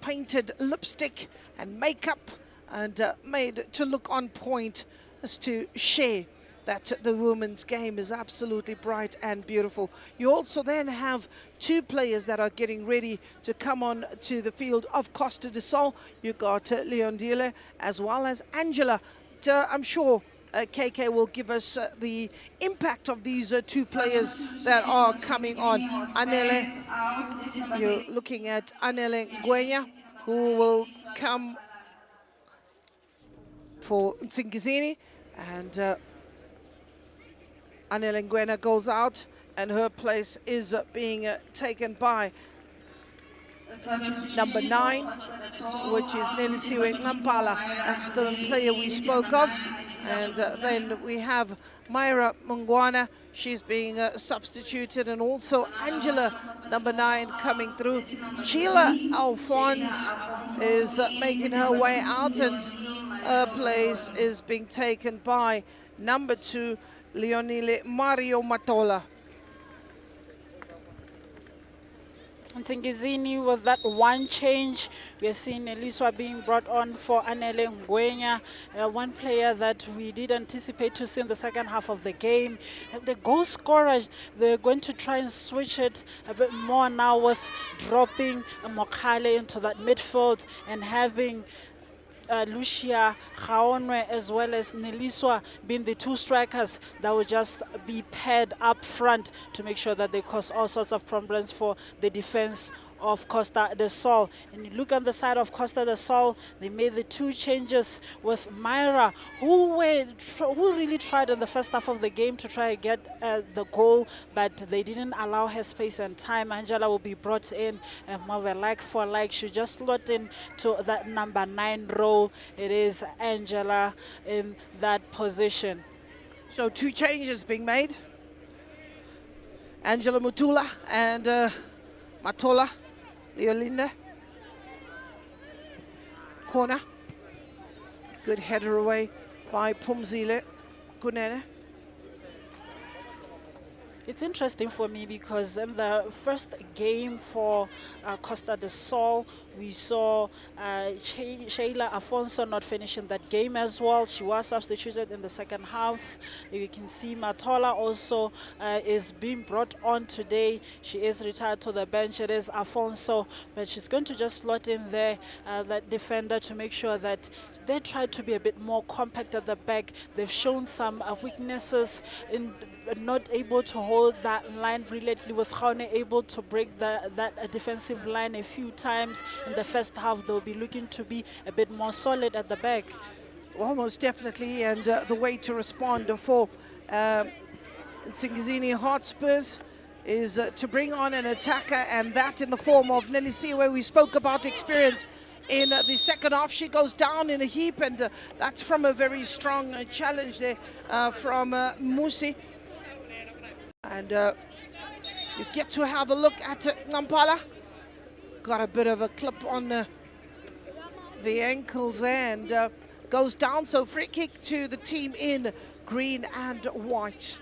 painted lipstick and makeup, and made to look on point, as to share that the women's game is absolutely bright and beautiful. You also then have 2 players that are getting ready to come on to the field of Costa del Sol. You got Leondile as well as Angela. I'm sure KK will give us the impact of these 2 players that are coming on. Anele, you're looking at Anele Ngwenya, who will come for Nsingizini, and Anele Ngwenya goes out, and her place is being taken by number 9, which is Nelisiwe Ngampala. That's the player we spoke of. And then we have Myra Mungwana. She's being substituted, and also Angela, number 9, coming through. Sheila Alphonse is making her way out, and her place is being taken by number 2, Leonile Mario Matola. Nsingizini, with that one change, we are seeing Eliswa being brought on for Anele Ngwenya, one player that we did anticipate to see in the second half of the game. The goal scorers, they're going to try and switch it a bit more now with dropping Mokale into that midfield and having Lucia Gaonwe as well as Neliswa being the 2 strikers that will just be paired up front to make sure that they cause all sorts of problems for the defense of Costa del Sol. And you look on the side of Costa del Sol, they made the 2 changes with Myra, who really tried in the first half of the game to try and get the goal, but they didn't allow her space and time. Angela will be brought in, and more of a like for like. She just slot in to that number 9 role. It is Angela in that position. So 2 changes being made. Angela Mutula and Matola. Leolinda. Corner. Good header away by Pumzile Kunene. It's interesting for me because in the first game for Costa del Sol, we saw Sheila Afonso not finishing that game as well. She was substituted in the second half. You can see Matola also is being brought on today. She is retired to the bench. It is Afonso, but she's going to just slot in there, that defender, to make sure that they try to be a bit more compact at the back. They've shown some weaknesses in not able to hold that line brilliantly, with Gaune able to break that defensive line a few times in the first half. They'll be looking to be a bit more solid at the back. Well, most definitely, and the way to respond for Nsingizini Hotspurs is to bring on an attacker, and that in the form of Nelisiwe. We spoke about experience in the second half. She goes down in a heap, and that's from a very strong challenge there from Musi. And you get to have a look at Nampala. Got a bit of a clip on the ankles there, and goes down. So free kick to the team in green and white.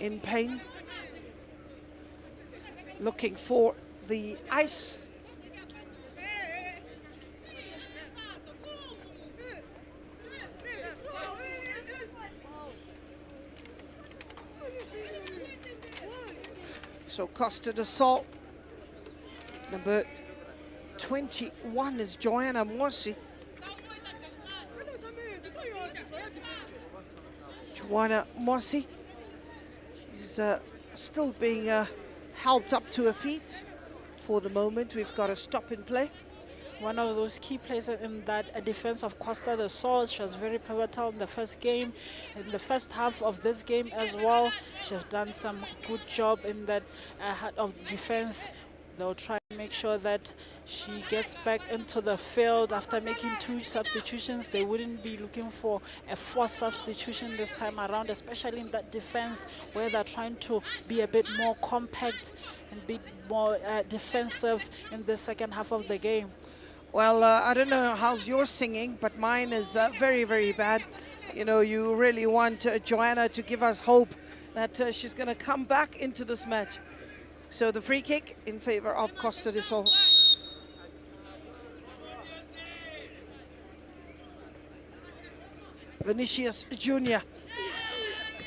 In pain, looking for the ice. So Costa del Sol, number 21 is Joanna Morsi. Joanna Morsi is still being helped up to her feet. For the moment, we've got a stop in play. One of those key players in that defense of Costa del Sol. She was very pivotal in the first game, in the first half of this game as well. She's done some good job in that heart of defense. They'll try to make sure that she gets back into the field after making 2 substitutions. They wouldn't be looking for a 4th substitution this time around, especially in that defense where they're trying to be a bit more compact and be more defensive in the second half of the game. Well, I don't know how's your singing, but mine is very, very bad. You know, you really want Joanna to give us hope that she's going to come back into this match. So the free kick in favor of Costa del Sol. Vinicius Jr.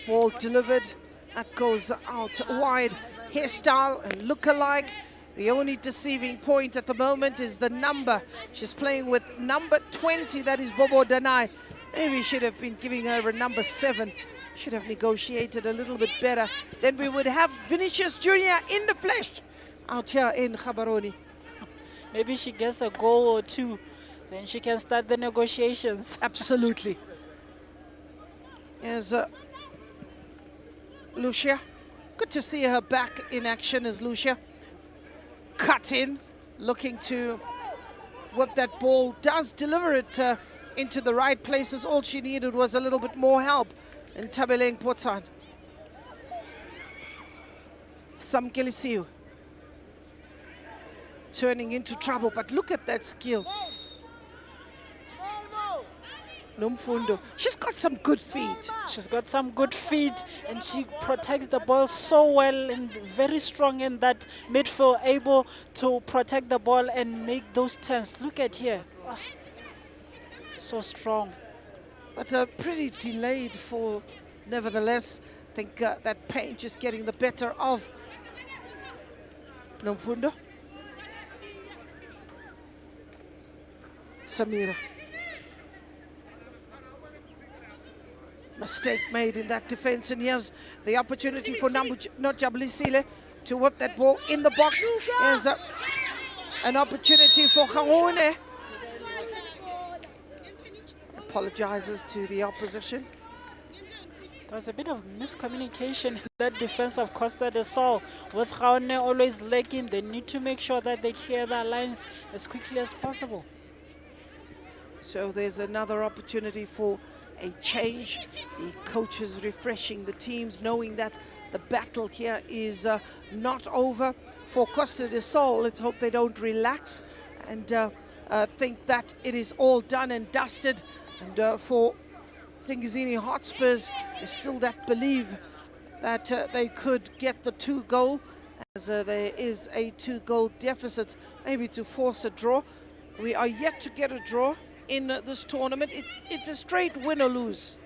Ball delivered. That goes out wide. Hairstyle and look-alike. The only deceiving point at the moment is the number. She's playing with number 20, that is Bobo Danai. Maybe should have been giving her a number 7. Should have negotiated a little bit better. Then we would have Vinicius Jr. in the flesh out here in Gaborone. Maybe she gets a goal or 2, then she can start the negotiations. Absolutely. Here's Lucia. Good to see her back in action as Lucia. Cut in, looking to whip that ball. Does deliver it into the right places. All she needed was a little bit more help. And Tabeleng Potsan. Samkelisiu turning into trouble, but look at that skill. Nomfundo, she's got some good feet. She's got some good feet, and she protects the ball so well and very strong in that midfield, able to protect the ball and make those turns. Look at here. Oh, so strong. But pretty delayed for, nevertheless. I think that pain just getting the better of Nomfundo. Samira. Mistake made in that defense, and here's the opportunity for Nojablisile to whip that ball in the box. Here's an opportunity for Gaborone. Apologizes to the opposition. There was a bit of miscommunication in that defense of Costa del Sol. With Gaborone always lacking, they need to make sure that they clear their lines as quickly as possible. So there's another opportunity for a change. The coaches refreshing the teams, knowing that the battle here is not over for Costa del Sol. Let's hope they don't relax and think that it is all done and dusted. And for Nsingizini Hotspurs, there's still that belief that they could get the 2 goal, as there is a 2-goal deficit, maybe to force a draw. We are yet to get a draw in this tournament. It's a straight win or lose.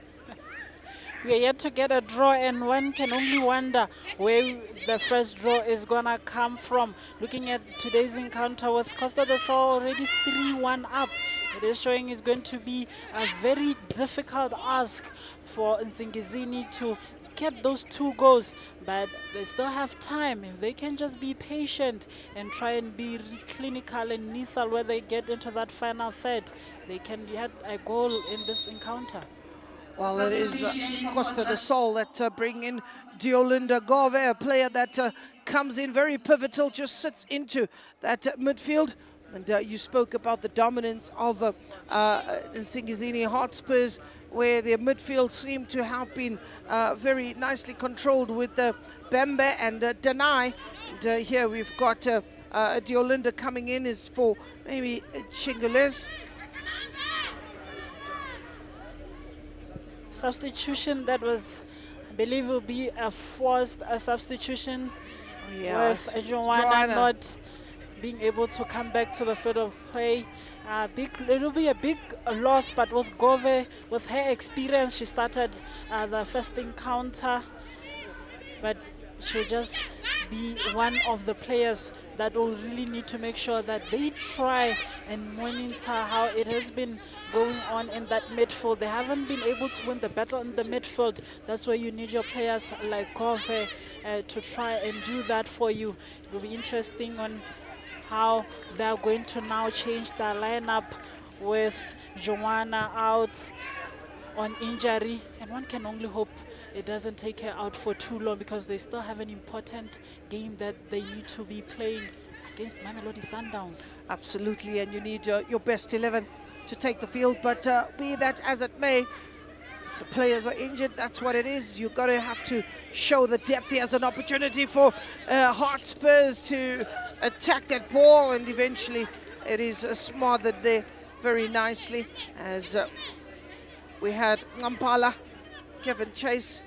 We are yet to get a draw, and one can only wonder where the first draw is gonna come from. Looking at today's encounter with Costa del Sol already 3-1 up, it is showing it's going to be a very difficult ask for Nsingizini to get those 2 goals, but they still have time. If they can just be patient and try and be clinical and lethal where they get into that final third, they can get a goal in this encounter. Well, it is Costa del Sol that bring in Diolinda Gove, a player that comes in very pivotal, just sits into that midfield. And you spoke about the dominance of Nsingizini Hotspurs, where their midfield seemed to have been very nicely controlled with Bembe and Danai. And here we've got Diolinda coming in is for maybe Chingules. Substitution that was, I believe, will be a forced substitution, with Joanna not being able to come back to the field of play. It will be a big loss, but with Gove, with her experience, she started the first encounter, but she'll just be one of the players that will really need to make sure that they try and monitor how it has been going on in that midfield. They haven't been able to win the battle in the midfield. That's where you need your players like Gove to try and do that for you. It will be interesting on how they're going to now change their lineup with Joanna out on injury, and one can only hope it doesn't take her out for too long, because they still have an important game that they need to be playing against Mamelodi Sundowns. Absolutely, and you need your best 11 to take the field, but be that as it may, if the players are injured, that's what it is. You've got to have to show the depth. There's an opportunity for Hotspurs to attack that ball, and eventually it is smothered there very nicely, as we had Ngampala Kevin Chase,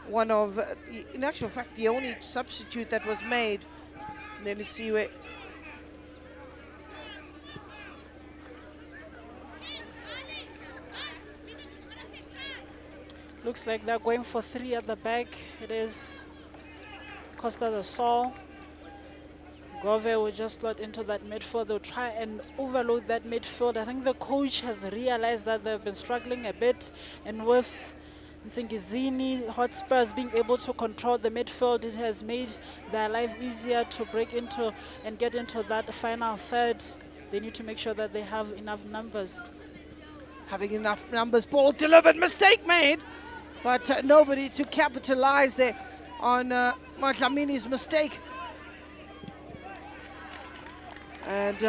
one of in actual fact the only substitute that was made. And then you see where looks like they're going for 3 at the back. It is Costa del Sol. Gove will just slot into that midfield. They'll try and overload that midfield. I think the coach has realized that they've been struggling a bit, and with Nsingizini Hotspurs being able to control the midfield, it has made their life easier to break into and get into that final third. They need to make sure that they have enough numbers. having enough numbers, ball delivered, mistake made, but nobody to capitalize there on Matlamini's mistake. And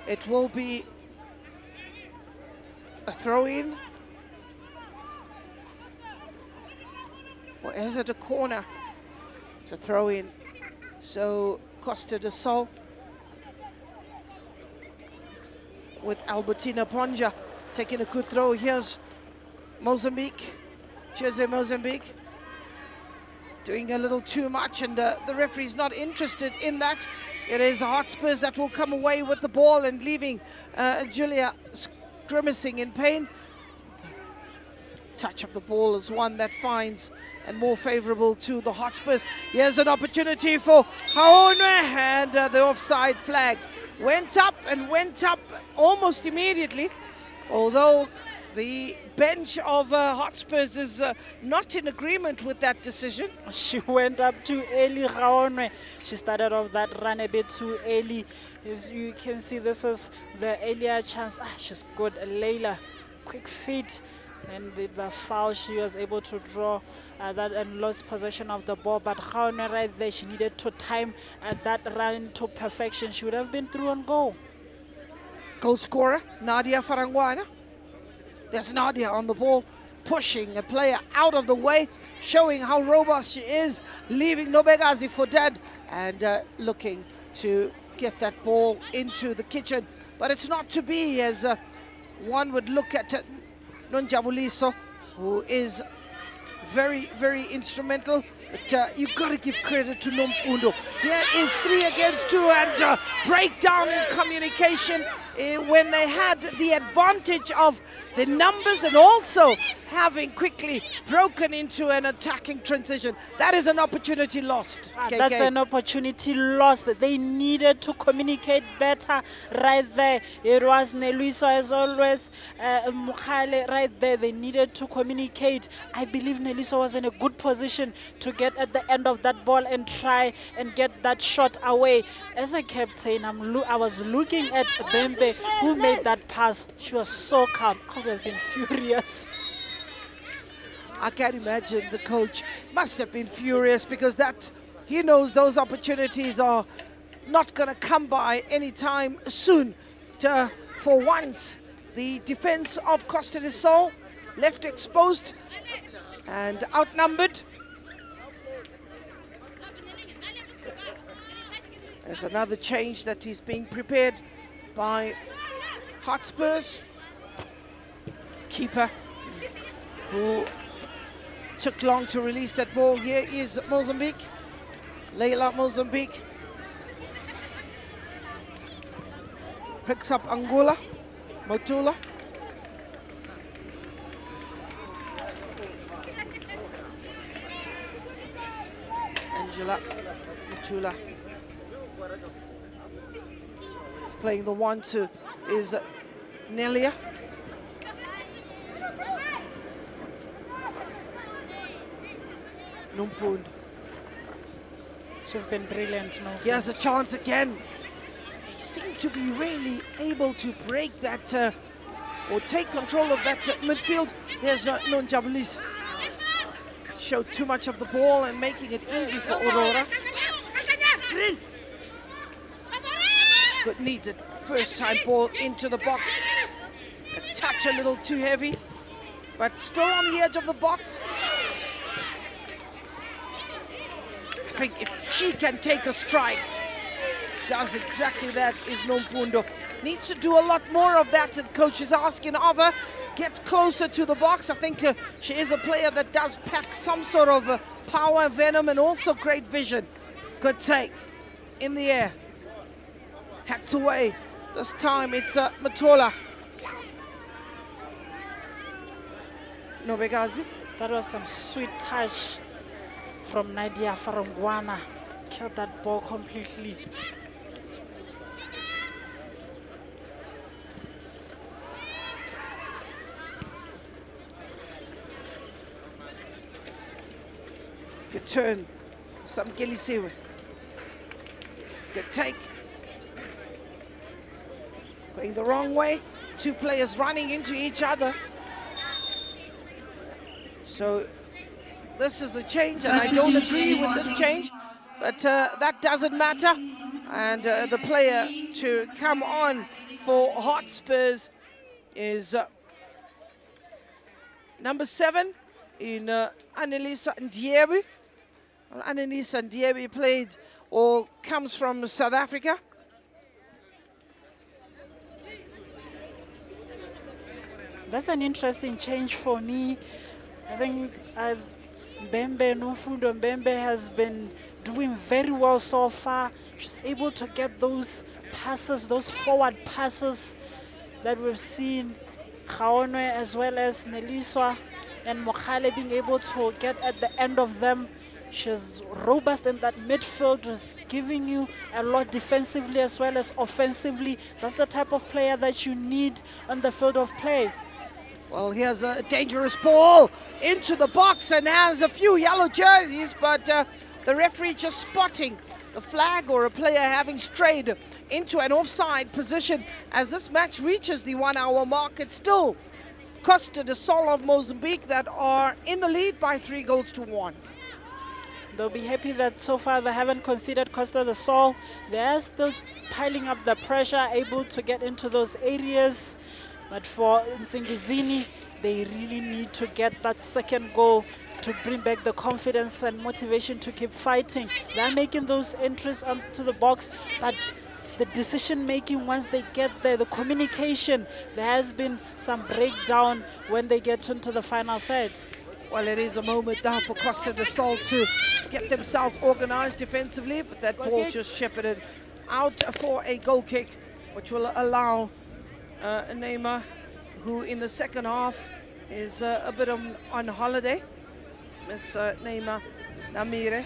it will be a throw-in. Or is it a corner? It's a throw-in. So Costa del Sol with Albertina Ponja taking a good throw. Here's Mozambique, Jose Mozambique, doing a little too much, and the referee's not interested in that. It is Hotspurs that will come away with the ball and leaving Julia grimacing in pain. Touch of the ball is one that finds and more favorable to the Hotspurs. Here's an opportunity for Haone, and the offside flag went up almost immediately, although the bench of Hotspurs is not in agreement with that decision. She went up too early, Haone. She started off that run a bit too early. As you can see, this is the earlier chance. She's good, Leila, quick feet. And with the foul, she was able to draw that and lost possession of the ball. But Haone right there, she needed to time that run to perfection. She would have been through on goal. Goal scorer, Nadia Farangwana. There's Nadia on the ball, pushing a player out of the way, showing how robust she is, leaving Nobegazi for dead, and looking to get that ball into the kitchen. But it's not to be, as one would look at Nonjabuliso, who is very, very instrumental. But you've got to give credit to Nomfundo. Here is 3 against 2, and breakdown in communication when they had the advantage of the numbers and also having quickly broken into an attacking transition. That is an opportunity lost. That's an opportunity lost. They needed to communicate better right there. It was Nelisa as always, Mukhale right there. They needed to communicate. I believe Nelisa was in a good position to get at the end of that ball and try and get that shot away. As a captain, I was looking at Bembe, who made that pass. She was so calm. I would have been furious. I can't imagine the coach must have been furious, because that he knows those opportunities are not going to come by anytime soon. For once, the defense of Costa del Sol left exposed and outnumbered. There's another change that is being prepared by Hotspurs. Keeper who took long to release that ball. Here is Mozambique. Leila Mozambique picks up Angola. Motula. Angela Motula. Playing the 1-2 is Nelia. Nomfundo. She's been brilliant. Nomfundo. He has a chance again. He seemed to be really able to break that or take control of that midfield. There's Nonjabulis. Showed too much of the ball and making it easy for Aurora. Good needed first time ball into the box. A touch a little too heavy, but still on the edge of the box. I think if she can take a strike, does exactly that, is Nomfundo. Needs to do a lot more of that, and coach is asking of her. Gets closer to the box. I think she is a player that does pack some sort of power, venom, and also great vision. Good take in the air. Hacked away. This time it's Matola. Nobegazi. That was some sweet touch from Nadia Farangwana. Killed that ball completely. Good turn. Samgelisiwe. Good take. Going the wrong way. Two players running into each other. So this is the change, and I don't agree with this change, but that doesn't matter. And the player to come on for Hotspurs is number 7 in Annelisa Ndiebi. Well, Annelisa Ndiebi played or comes from South Africa. That's an interesting change for me. I think Mbembe, Nomfundo Mbembe has been doing very well so far. She's able to get those passes, those forward passes that we've seen. Khaonwe as well as Neliswa and Mokhale being able to get at the end of them. She's robust in that midfield, was giving you a lot defensively as well as offensively. That's the type of player that you need on the field of play. Well, here's a dangerous ball into the box and has a few yellow jerseys, but the referee just spotting the flag or a player having strayed into an offside position as this match reaches the 1 hour mark. It's still Costa del Sol of Mozambique that are in the lead by 3-1. They'll be happy that so far they haven't conceded Costa del Sol. They're still piling up the pressure, able to get into those areas. But for Nsingizini, they really need to get that second goal to bring back the confidence and motivation to keep fighting. They're making those entries onto the box, but the decision making once they get there, the communication, there has been some breakdown when they get into the final third. Well, it is a moment now for Costa del Sol to get themselves organized defensively, but that ball just shepherded out for a goal kick, which will allow Neymar who in the second half is a bit on holiday. Miss Neema Namire.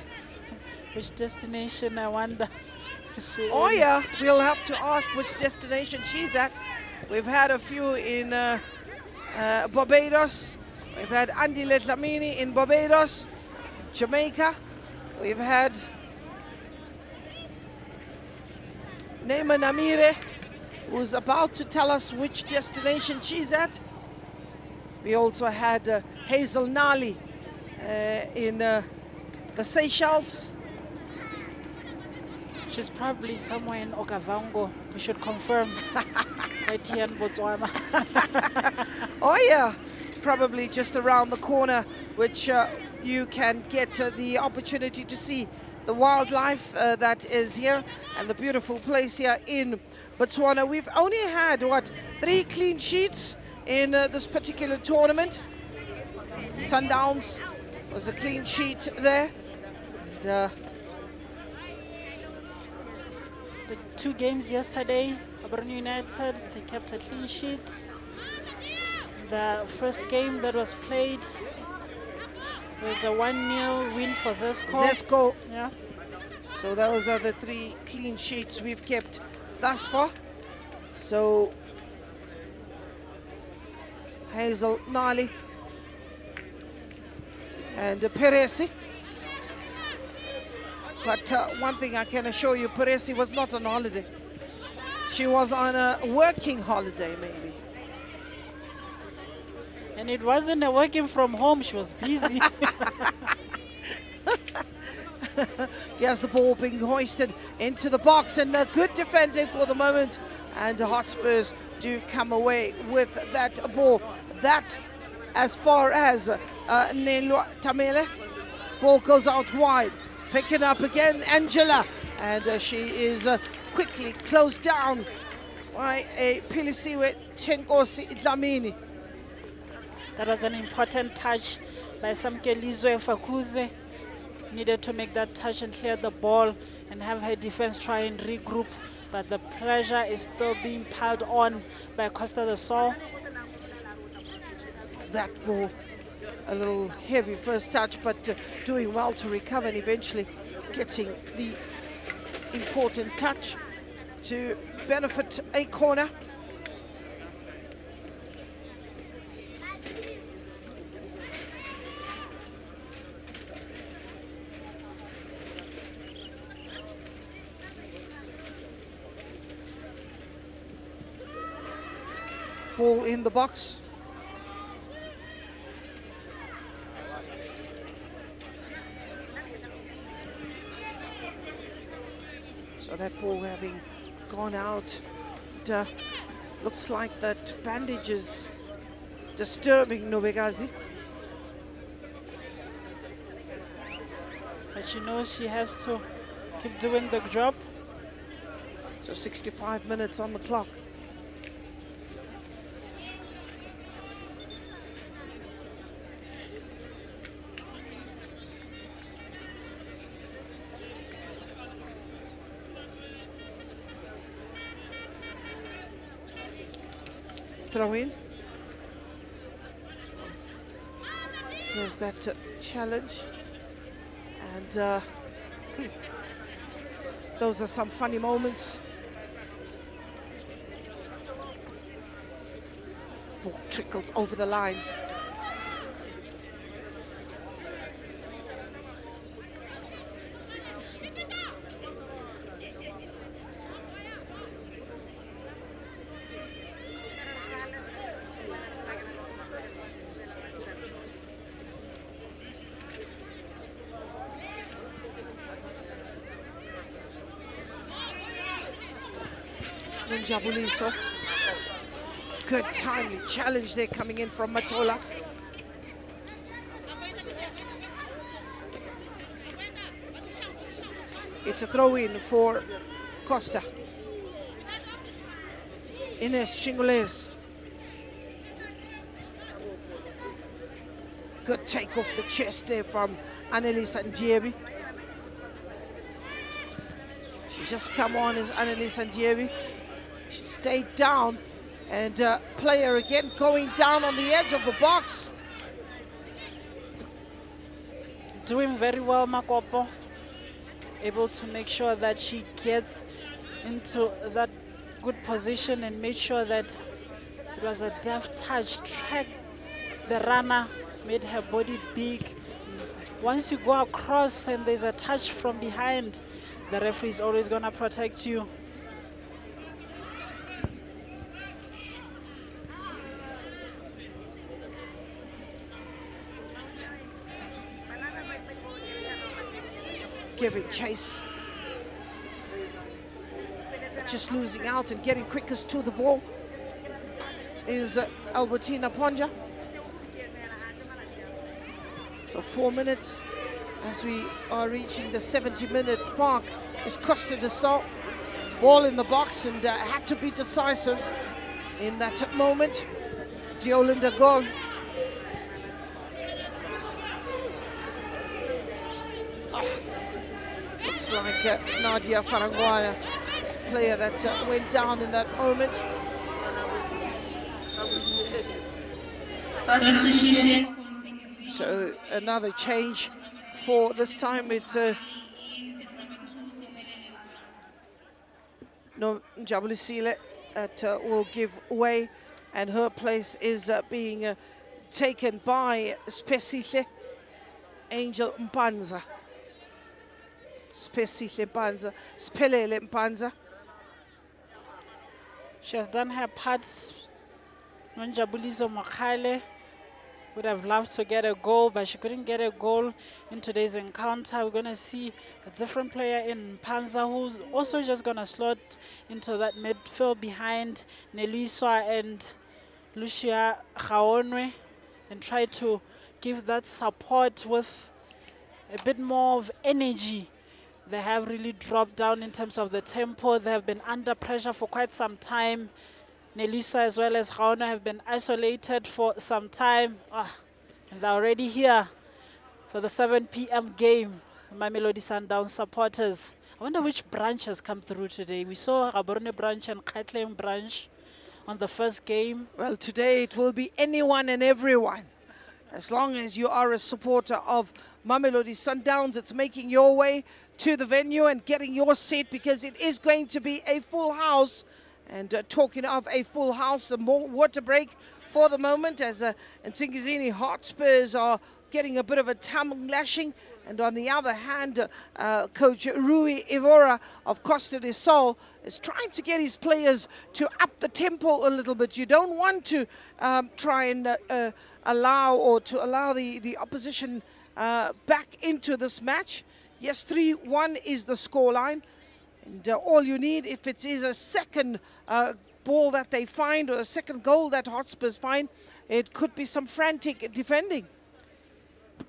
Which destination, I wonder? Oh yeah, we'll have to ask which destination she's at. We've had a few in Barbados. We've had Andy Letlamini in Barbados, Jamaica. We've had Neema Namire, who's about to tell us which destination she's at. We also had Hazel Nali in the Seychelles. She's probably somewhere in Okavango. We should confirm. Right here in Botswana. Oh yeah, probably just around the corner, which you can get the opportunity to see the wildlife that is here and the beautiful place here in Botswana. We've only had, what, 3 clean sheets in this particular tournament. Sundowns was a clean sheet there. And, the 2 games yesterday, Abrone United, they kept a clean sheet. The first game that was played was a 1-0 win for Zesco. Yeah. So those are the 3 clean sheets we've kept thus far. So Hazel Nali and Peresi. But one thing I can assure you, Peresi was not on holiday. She was on a working holiday, maybe. And it wasn't a working from home, she was busy. Here's the ball being hoisted into the box, and good defending for the moment. And the Hotspurs do come away with that ball. That, as far as Nelwa Tamele, ball goes out wide. Picking up again, Angela, and she is quickly closed down by a Pilisiwe Tenkosi Dlamini. That was an important touch by Samkelizwe Fakuze. Needed to make that touch and clear the ball and have her defense try and regroup, but the pressure is still being piled on by Costa the Sol. That ball, a little heavy first touch, but doing well to recover and eventually getting the important touch to benefit a corner. Ball in the box. So that ball having gone out, and, looks like that bandage is disturbing Nobegazi. But she knows she has to keep doing the job. So 65 minutes on the clock. Throw in. Here's that challenge, and those are some funny moments. Ball trickles over the line. Jabuliso. Good timely challenge there coming in from Matola. It's a throw-in for Costa. Ines Chingules. Good take off the chest there from Annelise Ndiebi. She's just come on as Annelise Ndiebi. She stayed down And player again going down on the edge of the box. Doing very well, Makopo. Able to make sure that she gets into that good position and make sure that it was a deft touch. Track the runner, made her body big. Once you go across and there's a touch from behind, the referee is always going to protect you. Giving chase. Just losing out and getting quickest to the ball is Albertina Ponja. So 4 minutes as we are reaching the 70-minute mark is Costa de Sol. Ball in the box and had to be decisive in that moment. Diolinda goal. Looks like Nadia Farangwana, a player that went down in that moment. So another change for this time. It's Njabulisile that will give way, and her place is being taken by Spesihle Angel Mpanza. Spesihle Mpanza, Spelele Mpanza. She has done her parts. Nonjabuliso Makhale would have loved to get a goal, but she couldn't get a goal in today's encounter. We're going to see a different player in Mpanza who's also just going to slot into that midfield behind Neliswa and Lucia Gaonwe and try to give that support with a bit more of energy. They have really dropped down in terms of the tempo. They have been under pressure for quite some time. Nelisa as well as Gaona have been isolated for some time. And they're already here for the 7 p.m. game. Mamelodi Sundowns supporters. I wonder which branch has come through today. We saw Gaborone branch and Khatlem branch on the first game. Well, today it will be anyone and everyone. As long as you are a supporter of Mamelodi Sundowns, it's making your way to the venue and getting your seat, because it is going to be a full house. And talking of a full house, a more water break for the moment as Nsingizini Hotspurs are getting a bit of a tongue lashing. And on the other hand, Coach Rui Ivora of Costa de Sol is trying to get his players to up the tempo a little bit. You don't want to try and allow the opposition back into this match. Yes, 3-1 is the scoreline. And all you need, if it is a second ball that they find or a second goal that Hotspurs find, it could be some frantic defending.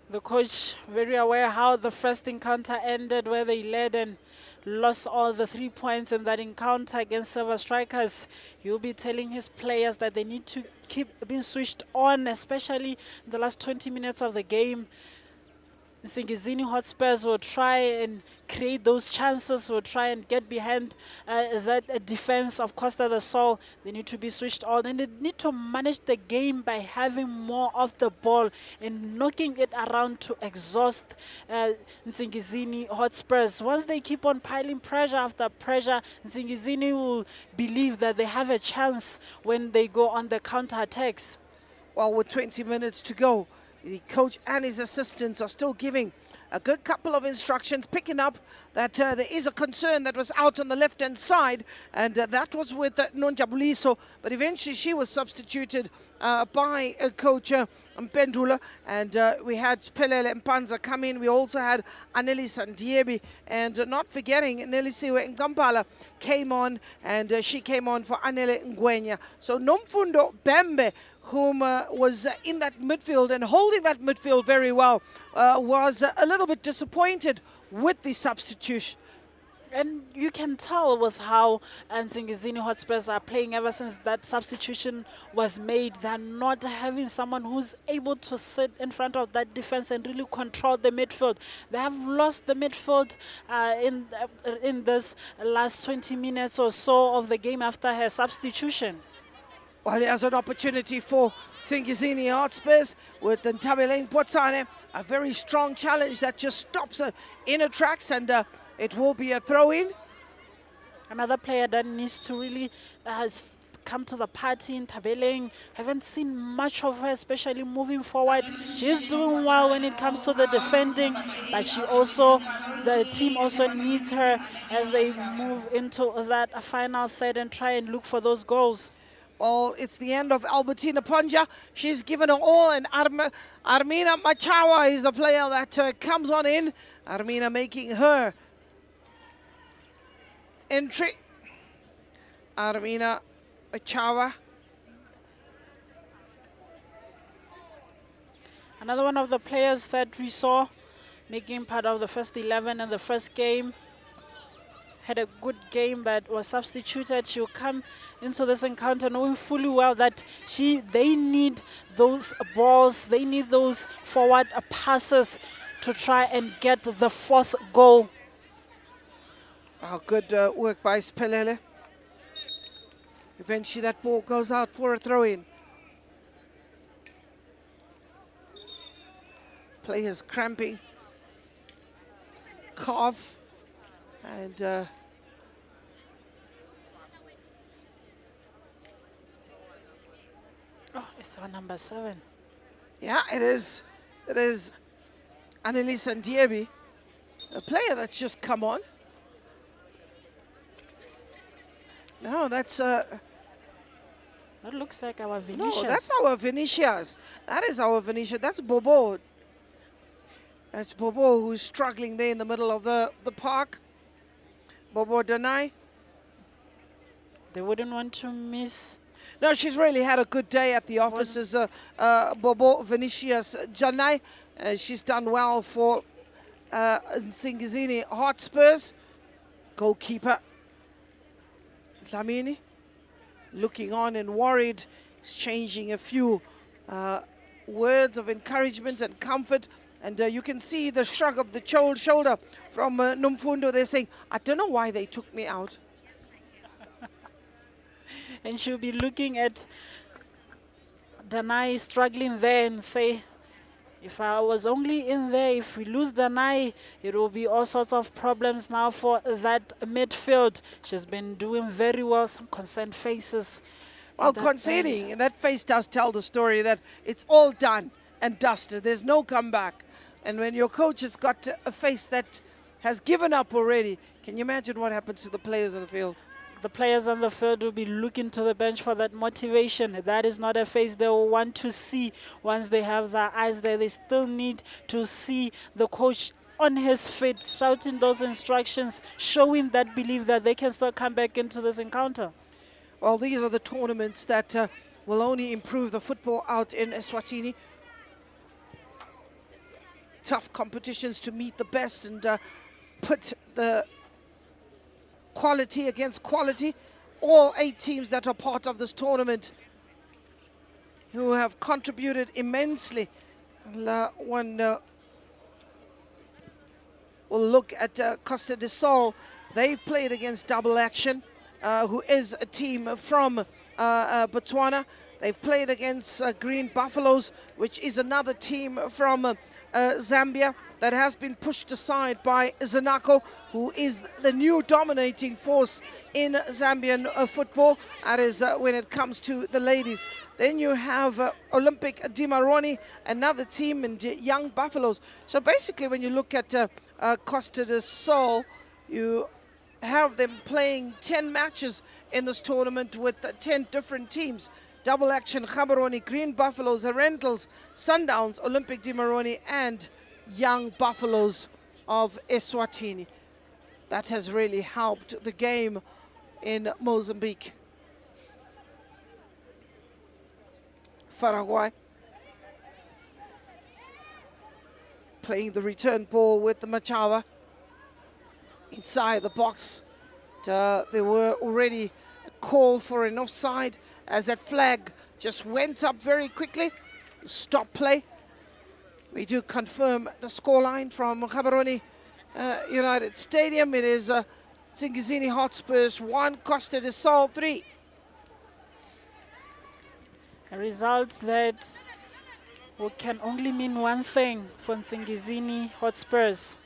The coach very aware how the first encounter ended, where they led and lost all the 3 points in that encounter against Silver Strikers. He'll be telling his players that they need to keep being switched on, especially in the last 20 minutes of the game. Nsingizini Hotspurs will try and create those chances, will try and get behind that defense of Costa del Sol. They need to be switched on, and they need to manage the game by having more of the ball and knocking it around to exhaust Nsingizini Hotspurs. Once they keep on piling pressure after pressure, Nsingizini will believe that they have a chance when they go on the counter-attacks. Well, with 20 minutes to go, the coach and his assistants are still giving a good couple of instructions, picking up that there is a concern that was out on the left-hand side, and that was with Nonjabuliso, but eventually she was substituted by Coach Mpendula, and we had Pelele Mpanza come in. We also had Aneli Sandiebi, and not forgetting Nelisiwe Ngampala came on, and she came on for Anele Ngwenya. So Nomfundo Bembe, whom was in that midfield and holding that midfield very well, was a little bit disappointed with the substitution. And you can tell with how Nsingizini Hotspurs are playing ever since that substitution was made. They're not having someone who's able to sit in front of that defense and really control the midfield. They have lost the midfield in this last 20 minutes or so of the game after her substitution. Well, there's an opportunity for Nsingizini Hotspurs with the Ntabeleng Potsane. A very strong challenge that just stops her in her tracks, and it will be a throw-in. Another player that needs to really come to the party in Ntabeleng. Haven't seen much of her, especially moving forward. She's doing well when it comes to the defending, but the team also needs her as they move into that final third and try and look for those goals. Well, it's the end of Albertina Ponja. She's given her all, and Armina Machawa is the player that comes on in. Armina making her entry. Armina Machawa. Another one of the players that we saw making part of the first 11 in the first game. Had a good game but was substituted. She'll come into this encounter knowing fully well that they need those balls, they need those forward passes to try and get the fourth goal. Oh, good work by Spelele. Eventually that ball goes out for a throw-in. Players cramping. Cough. And oh, it's our number 7. Yeah, it is. It is Annalise Ndiebi, a player that's just come on. No, that's that looks like our Vinicius. No, that's our Vinicius. That is our Vinicius. That's Bobo. That's Bobo who's struggling there in the middle of the park. Bobo Danai. They wouldn't want to miss. No, she's really had a good day at the offices. Bobo Vinicius Janai. She's done well for Nsingizini Hotspurs. Goalkeeper Dlamini looking on and worried. Exchanging a few words of encouragement and comfort. And you can see the shrug of the shoulder from Numfundo. They're saying, I don't know why they took me out. And she'll be looking at Danai struggling there and say, if I was only in there, if we lose Danai, it will be all sorts of problems now for that midfield. She's been doing very well, some concerned faces. Well, conceding, and that face does tell the story that it's all done and dusted. There's no comeback. And when your coach has got a face that has given up already, can you imagine what happens to the players on the field? The players on the field will be looking to the bench for that motivation. That is not a face they will want to see once they have their eyes there. They still need to see the coach on his feet, shouting those instructions, showing that belief that they can still come back into this encounter. Well, these are the tournaments that will only improve the football out in Eswatini. Tough competitions to meet the best and put the quality against quality. All 8 teams that are part of this tournament who have contributed immensely. One will look at Costa del Sol. They've played against Double Action, who is a team from Botswana. They've played against Green Buffaloes, which is another team from Zambia that has been pushed aside by Zanaco, who is the new dominating force in Zambian football. That is when it comes to the ladies. Then you have Olympic Dimaroni, another team, and Young Buffaloes. So basically when you look at Costa del Sol, you have them playing 10 matches in this tournament with 10 different teams. Double Action, Gaborone, Green Buffaloes, Rentals, Sundowns, Olympic Dimaroni, and Young Buffaloes of Eswatini. That has really helped the game in Mozambique. Paraguay playing the return ball with the Machawa inside the box. There were already a call for an offside as that flag just went up very quickly. Stop play. We do confirm the scoreline from Gaborone United Stadium. It is Nsingizini Hotspurs 1, Costa del Sol 3. A result that can only mean one thing for Nsingizini Hotspurs.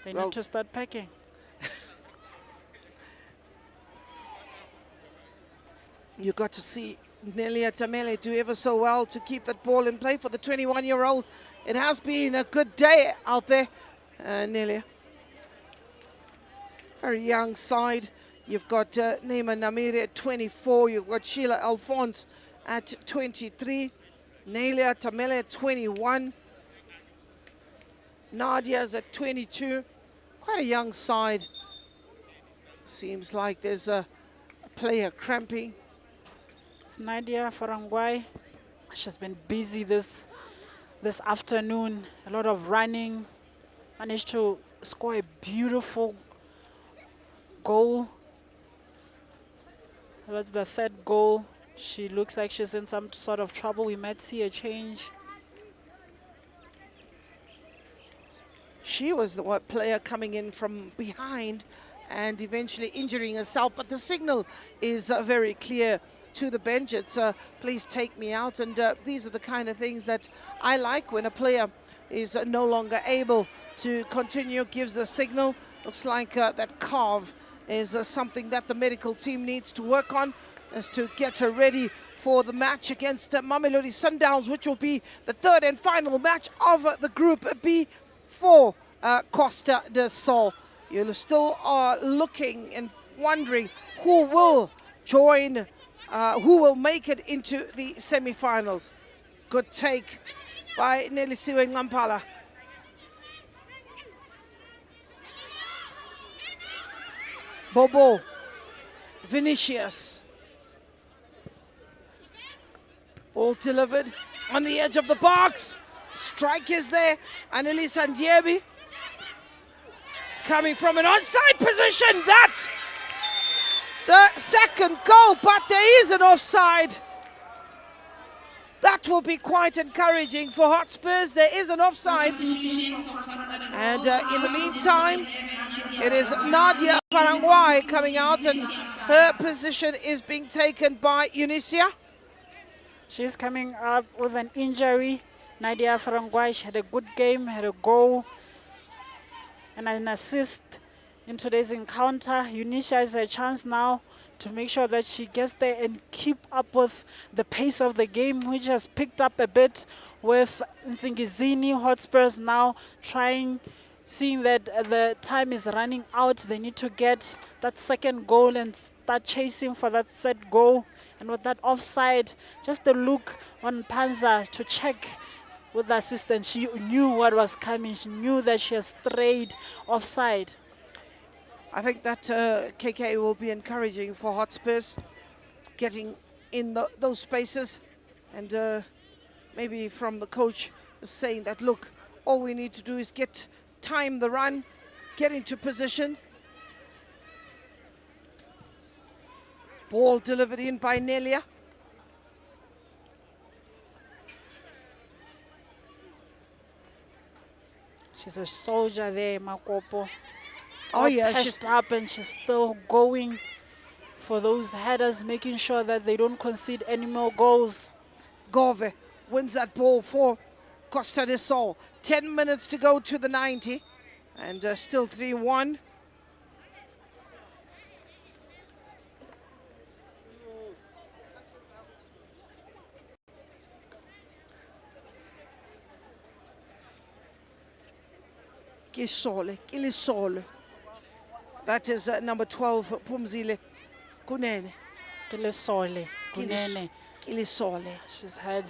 They need to start packing. You got to see Nelia Tamele do ever so well to keep that ball in play for the 21-year-old. It has been a good day out there, Nelia. Very young side. You've got Neema Namiri at 24. You've got Sheila Alphonse at 23. Nelia Tamele at 21. Nadia's at 22. Quite a young side. Seems like there's a player cramping. It's Nadia Farangwai. She's been busy this afternoon. A lot of running. Managed to score a beautiful goal. That's the third goal. She looks like she's in some sort of trouble. We might see a change. She was the one player coming in from behind and eventually injuring herself. But the signal is very clear to the bench. It's please take me out. And these are the kind of things that I like when a player is no longer able to continue, gives a signal. Looks like that calf is something that the medical team needs to work on, as to get her ready for the match against Mamelodi Sundowns, which will be the third and final match of the Group B for Costa del Sol. You still are looking and wondering who will join, who will make it into the semi-finals. Good take by Nelisiwe Ngampala. Bobo, Vinicius. Ball delivered on the edge of the box. Strike is there. Annalisa Ndiebi coming from an onside position. That's the second goal, but there is an offside. That will be quite encouraging for Hotspurs. There is an offside. And in the meantime, it is Nadia Farangwai coming out, and her position is being taken by Eunicia. She's coming up with an injury. Nadia Farangwai, she had a good game, had a goal and an assist in today's encounter. Eunicia has a chance now to make sure that she gets there and keep up with the pace of the game, which has picked up a bit with Nsingizini Hotspurs now seeing that the time is running out. They need to get that second goal and start chasing for that third goal. And with that offside, just the look on Panza to check with the assistant. She knew what was coming. She knew that she has strayed offside. I think that KK will be encouraging for Hotspurs, getting in those spaces, and maybe from the coach saying that, look, all we need to do is time the run, get into position. Ball delivered in by Nelia. She's a soldier there, Makopo. Oh yeah, she's up and she's still going for those headers, making sure that they don't concede any more goals. Gove wins that ball for Costa del Sol. 10 minutes to go to the 90, and still 3-1. Kilisole. That is number 12, Pumzile Kunene. Kilisole. Kunene. Kilisole. She's had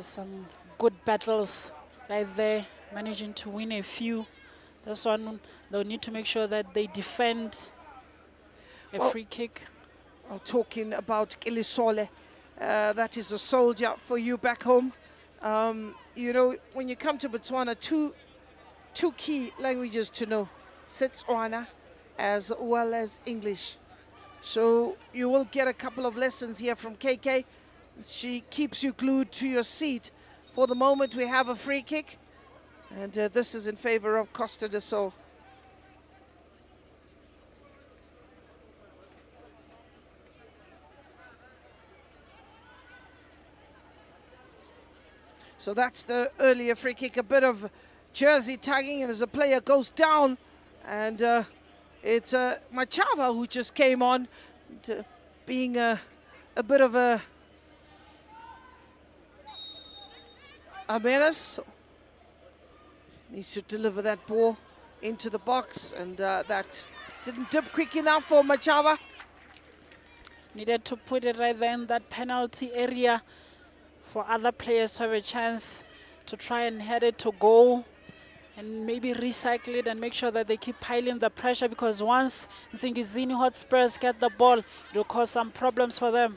some good battles right there, managing to win a few. This one, they'll need to make sure that they defend a free kick. Talking about Kilisole, that is a soldier for you back home. You know, when you come to Botswana, two key languages to know, Setswana as well as English. So you will get a couple of lessons here from KK. She keeps you glued to your seat. For the moment, we have a free kick, and this is in favor of Costa del Sol. So that's the earlier free kick, a bit of jersey tagging, and as a player goes down, and it's Machava who just came on, being a bit of a menace. Needs to deliver that ball into the box, and that didn't dip quick enough for Machava. Needed to put it right there in that penalty area for other players to have a chance to try and head it to goal and maybe recycle it and make sure that they keep piling the pressure, because once Nsingizini Hotspurs get the ball, it will cause some problems for them.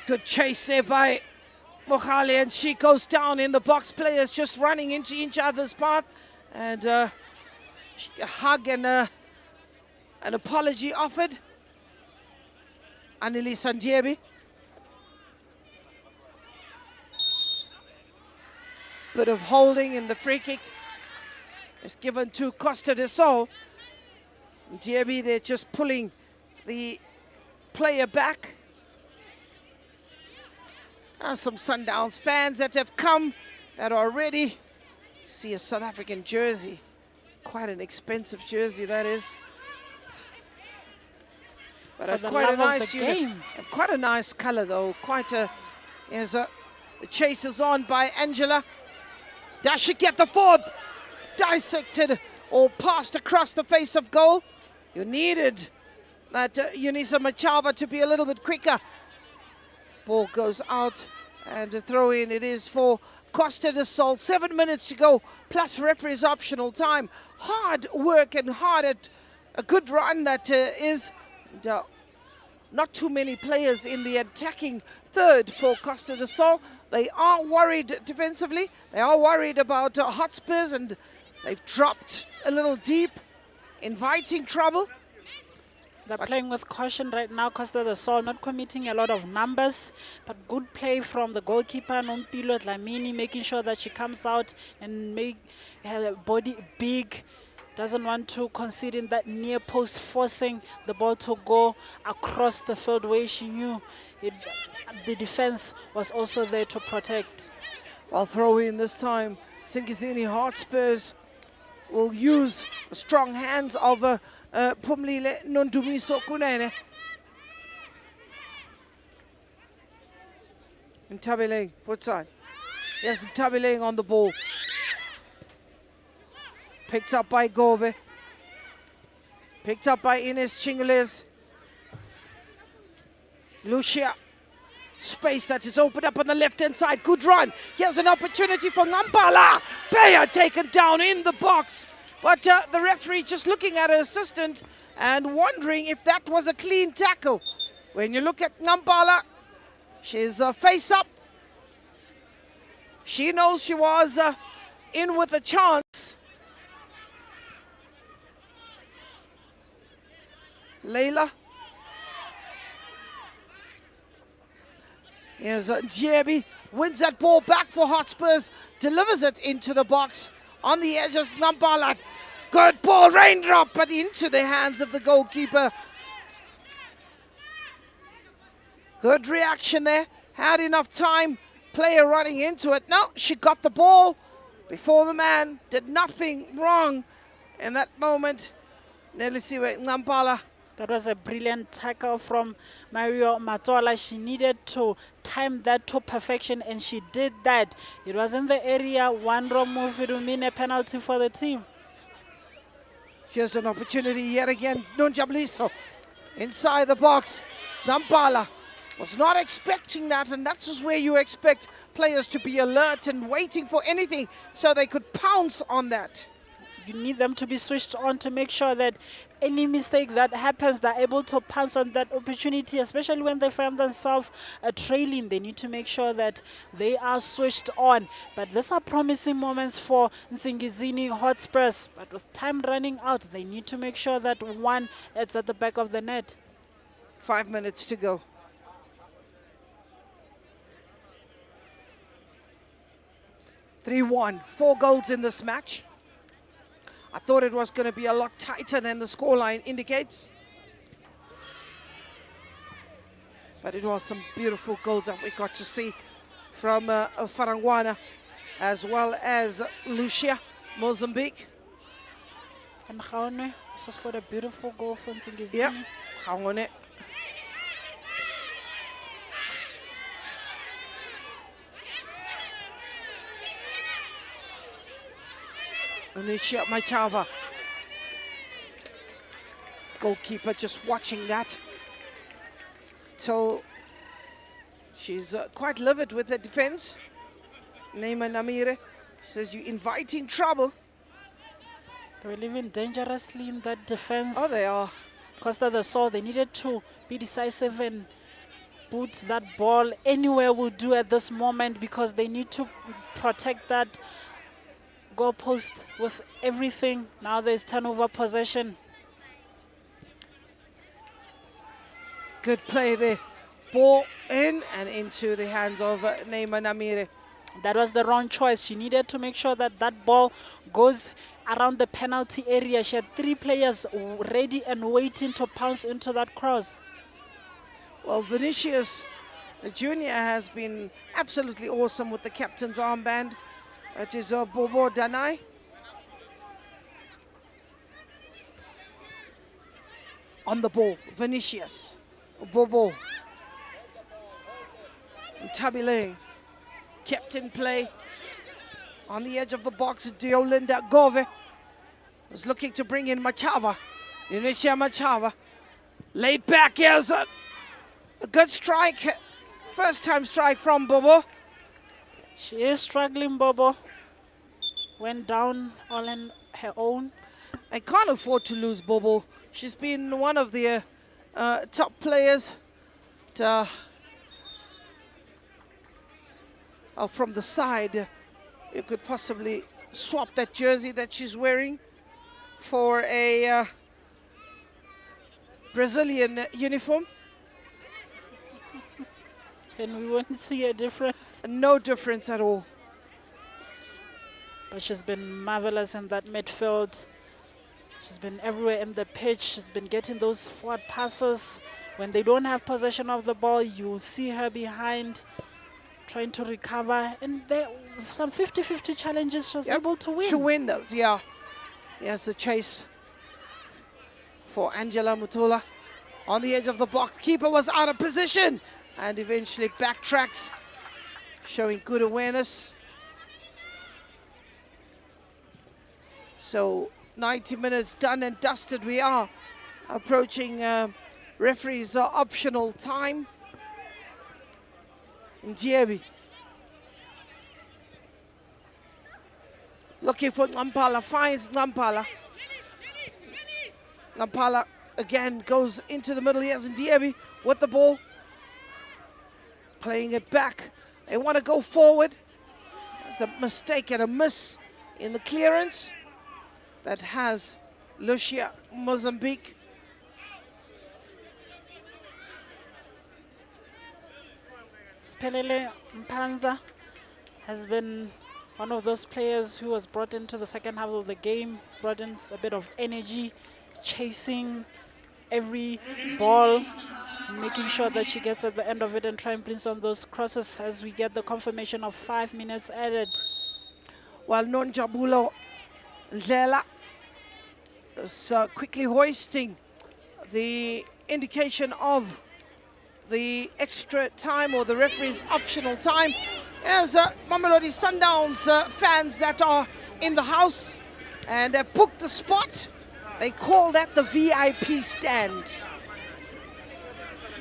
Good chase there by Mohale, and she goes down in the box. Players just running into each other's path, and a hug and an apology offered. Annelise Ndiebi. Bit of holding in the free kick. It's given to Costa del Sol. Ndiebi, they're just pulling the player back. Some Sundowns fans that have come that are ready. See a South African jersey. Quite an expensive jersey, that is. But quite a nice unit, and quite a nice color though. Quite a, the chase is on by Angela. Does she get the fourth? Dissected or passed across the face of goal. You needed that Unisa Machava to be a little bit quicker. Ball goes out, and a throw in it is for Costa del Sol. 7 minutes to go, plus referee's optional time. Hard work and hard at a good run that is. And, not too many players in the attacking third for Costa del Sol. They are worried defensively. They are worried about Hotspurs, and they've dropped a little deep, inviting trouble. They're playing with caution right now. Costa del Sol not committing a lot of numbers, but good play from the goalkeeper, Nompilo Dlamini, making sure that she comes out and make her body big. Doesn't want to concede in that near post, forcing the ball to go across the field where she knew the defense was also there to protect. Well, throw in this time. Nsingizini Hotspurs will use the strong hands of Pumlile Nondumiso Kunene. Ntabeleng puts on. Yes, Ntabeleng on the ball. Picked up by Gobe. Picked up by Ines Chingules. Lucia. Space that is opened up on the left-hand side. Good run. Here's an opportunity for Ngambala. Bayer taken down in the box. But the referee just looking at her assistant and wondering if that was a clean tackle. When you look at Ngambala, she's face up. She knows she was in with a chance. Layla. Here's Ndiebi, wins that ball back for Hotspurs, delivers it into the box on the edges. Ngambala, good ball, raindrop, but into the hands of the goalkeeper. Good reaction there, had enough time, player running into it. No, she got the ball before the man, did nothing wrong in that moment. Nelisiwe Ngambala. That was a brilliant tackle from Mario Matola. She needed to time that to perfection, and she did that. It was in the area. One wrong move, it will mean a penalty for the team. Here's an opportunity yet again. Nonjabliso inside the box. Ngambala was not expecting that, and that's just where you expect players to be alert and waiting for anything so they could pounce on that. You need them to be switched on to make sure that any mistake that happens, they're able to pass on that opportunity, especially when they find themselves trailing. They need to make sure that they are switched on. But these are promising moments for Nsingizini Hotspurs. But with time running out, they need to make sure that one is at the back of the net. 5 minutes to go. (3-1), 4 goals in this match. I thought it was going to be a lot tighter than the scoreline indicates. But it was some beautiful goals that we got to see from Farangwana, as well as Lucia, Mozambique. And Gaone also scored a beautiful goal for Nsingizini. Yep, Gaone. Lucia Machava. Goalkeeper just watching that till she's quite livid with the defense. Neema Namire, she says, you're inviting trouble. They were living dangerously in that defense. Oh, they are. Costa, they saw they needed to be decisive and put that ball anywhere will do at this moment, because they need to protect that goal post with everything. Now there's turnover possession. Good play there. Ball in and into the hands of Neema Namire. That was the wrong choice. She needed to make sure that that ball goes around the penalty area. She had 3 players ready and waiting to pounce into that cross. Well, Vinicius Jr. has been absolutely awesome with the captain's armband. That is Bobo Danai. On the ball, Vinicius. Bobo. Tabile. Captain play. On the edge of the box, Diolinda Gove was looking to bring in Machava. Inicia Machava. Laid back, here's a good strike. First time strike from Bobo. She is struggling, Bobo. Went down all on her own. I can't afford to lose Bobo. She's been one of the top players from the side. You could possibly swap that jersey that she's wearing for a Brazilian uniform. And we won't see a difference. No difference at all. But she's been marvelous in that midfield. She's been everywhere in the pitch. She's been getting those forward passes. When they don't have possession of the ball, you see her behind trying to recover. And there some 50-50 challenges she was able to win. To win those, yeah. Here's the chase for Angela Mutula. On the edge of the box, keeper was out of position and eventually backtracks, showing good awareness. So 90 minutes done and dusted. We are approaching referee's optional time. Njiebi looking for Ngampala, finds Ngampala. Ngampala again goes into the middle. Yes, Ndiebi with the ball, playing it back. They want to go forward. There's a mistake and a miss in the clearance that has Lucia Mozambique. Spelele Mpanza has been one of those players who was brought into the second half of the game, brought in a bit of energy, chasing every ball, making sure that she gets at the end of it and try and bring some of those crosses as we get the confirmation of 5 minutes added. While Nonjabulo Ndlela is quickly hoisting the indication of the extra time or the referee's optional time. As Mamelodi Sundowns fans that are in the house and booked the spot, they call that the VIP stand.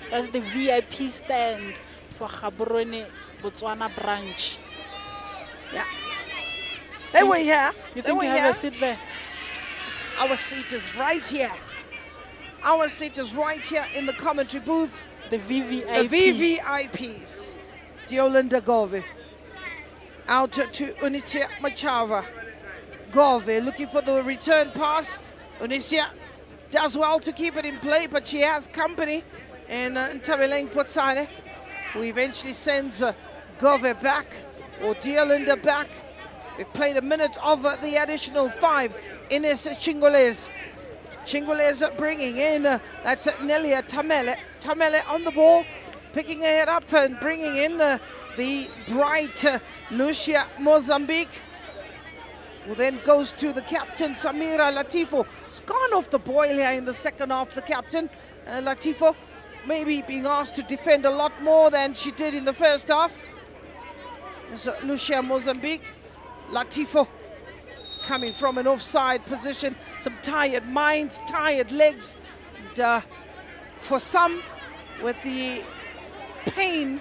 That's the VIP stand for Gaborone Botswana branch. Yeah. They were here. You think you have a seat there? Our seat is right here. Our seat is right here in the commentary booth. The VVIP. The VVIPs. Diolinda Gove. Out to Unicia Machava. Gove looking for the return pass. Unicia does well to keep it in play, but she has company in Ntabeleng Potsane, who eventually sends Gove back, or Diolinda back. We've played a minute of the additional 5. Ines Chingoles. Chingoles bringing in, that's Nelia Tamele. Tamele on the ball, picking her head up and bringing in the bright Lucia Mozambique, who then goes to the captain, Samira Latifo. It's gone off the boil here in the second half, the captain, Latifo, maybe being asked to defend a lot more than she did in the first half. So Lucia Mozambique, Latifo coming from an offside position, some tired minds, tired legs, and for some, with the pain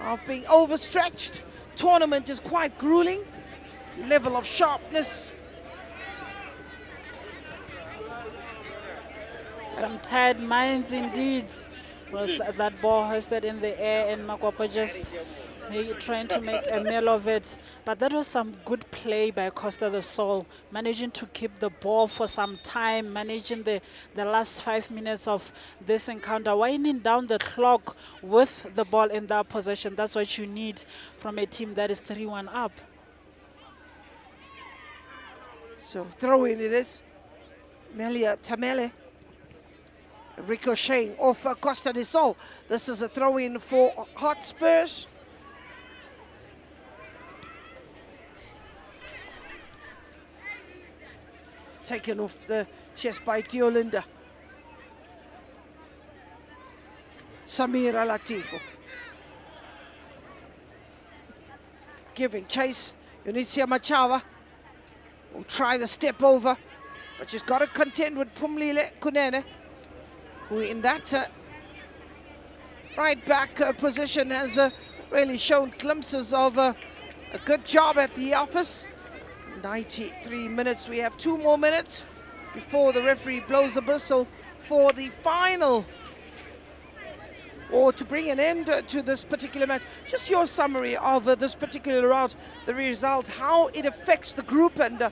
of being overstretched, tournament is quite grueling. Level of sharpness. Some tired minds indeed, with that ball hoisted in the air and Makwapo just trying to make a meal of it. But that was some good play by Costa del Sol, managing to keep the ball for some time, managing the last 5 minutes of this encounter, winding down the clock with the ball in that possession. That's what you need from a team that is 3-1 up. So throw in it is. Melia Tamele ricocheting off Costa del Sol. This is a throw in for Hotspurs. Taken off the chest by Diolinda. Samira Latifo. Giving chase. Unicia Machawa will try the step over, but she's got to contend with Pumlile Kunene, who in that right back position has really shown glimpses of a good job at the office. 93 minutes, we have 2 more minutes before the referee blows a whistle for the final, or to bring an end to this particular match. Just your summary of this particular route, the result, how it affects the group, and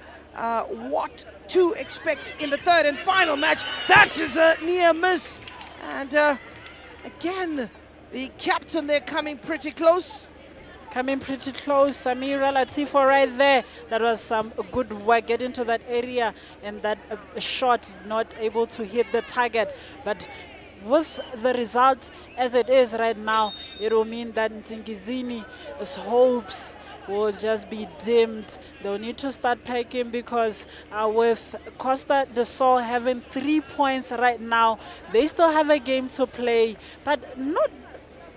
what to expect in the third and final match. That is a near miss, and again the captain there coming pretty close. Samira Latifo right there. That was some good work getting to that area, and that shot not able to hit the target. But with the result as it is right now, it will mean that Nsingizini's hopes will just be dimmed. They'll need to start packing, because with Costa del Sol having 3 points right now, they still have a game to play, but not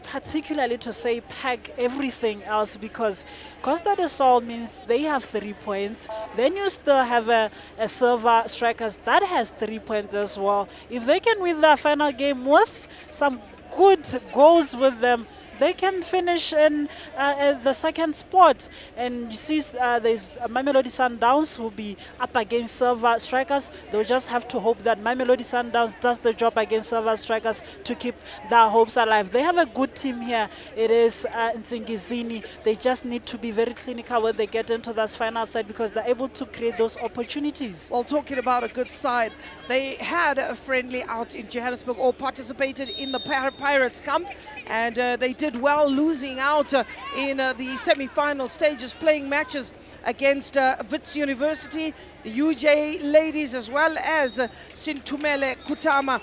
particularly to say pack everything else, because Costa del Sol means they have 3 points. Then you still have a Silver Strikers that has 3 points as well. If they can win their final game with some good goals with them, they can finish in the second spot. And you see there's Mamelodi Sundowns who will be up against Silver Strikers. They'll just have to hope that Mamelodi Sundowns does the job against Silver Strikers to keep their hopes alive. They have a good team here. It is Nsingizini. They just need to be very clinical when they get into this final third, because they're able to create those opportunities. Well, talking about a good side, they had a friendly out in Johannesburg, or participated in the Pirates camp, and they did well, losing out in the semi-final stages, playing matches against Wits University, the UJ ladies, as well as Sintumele Kutama,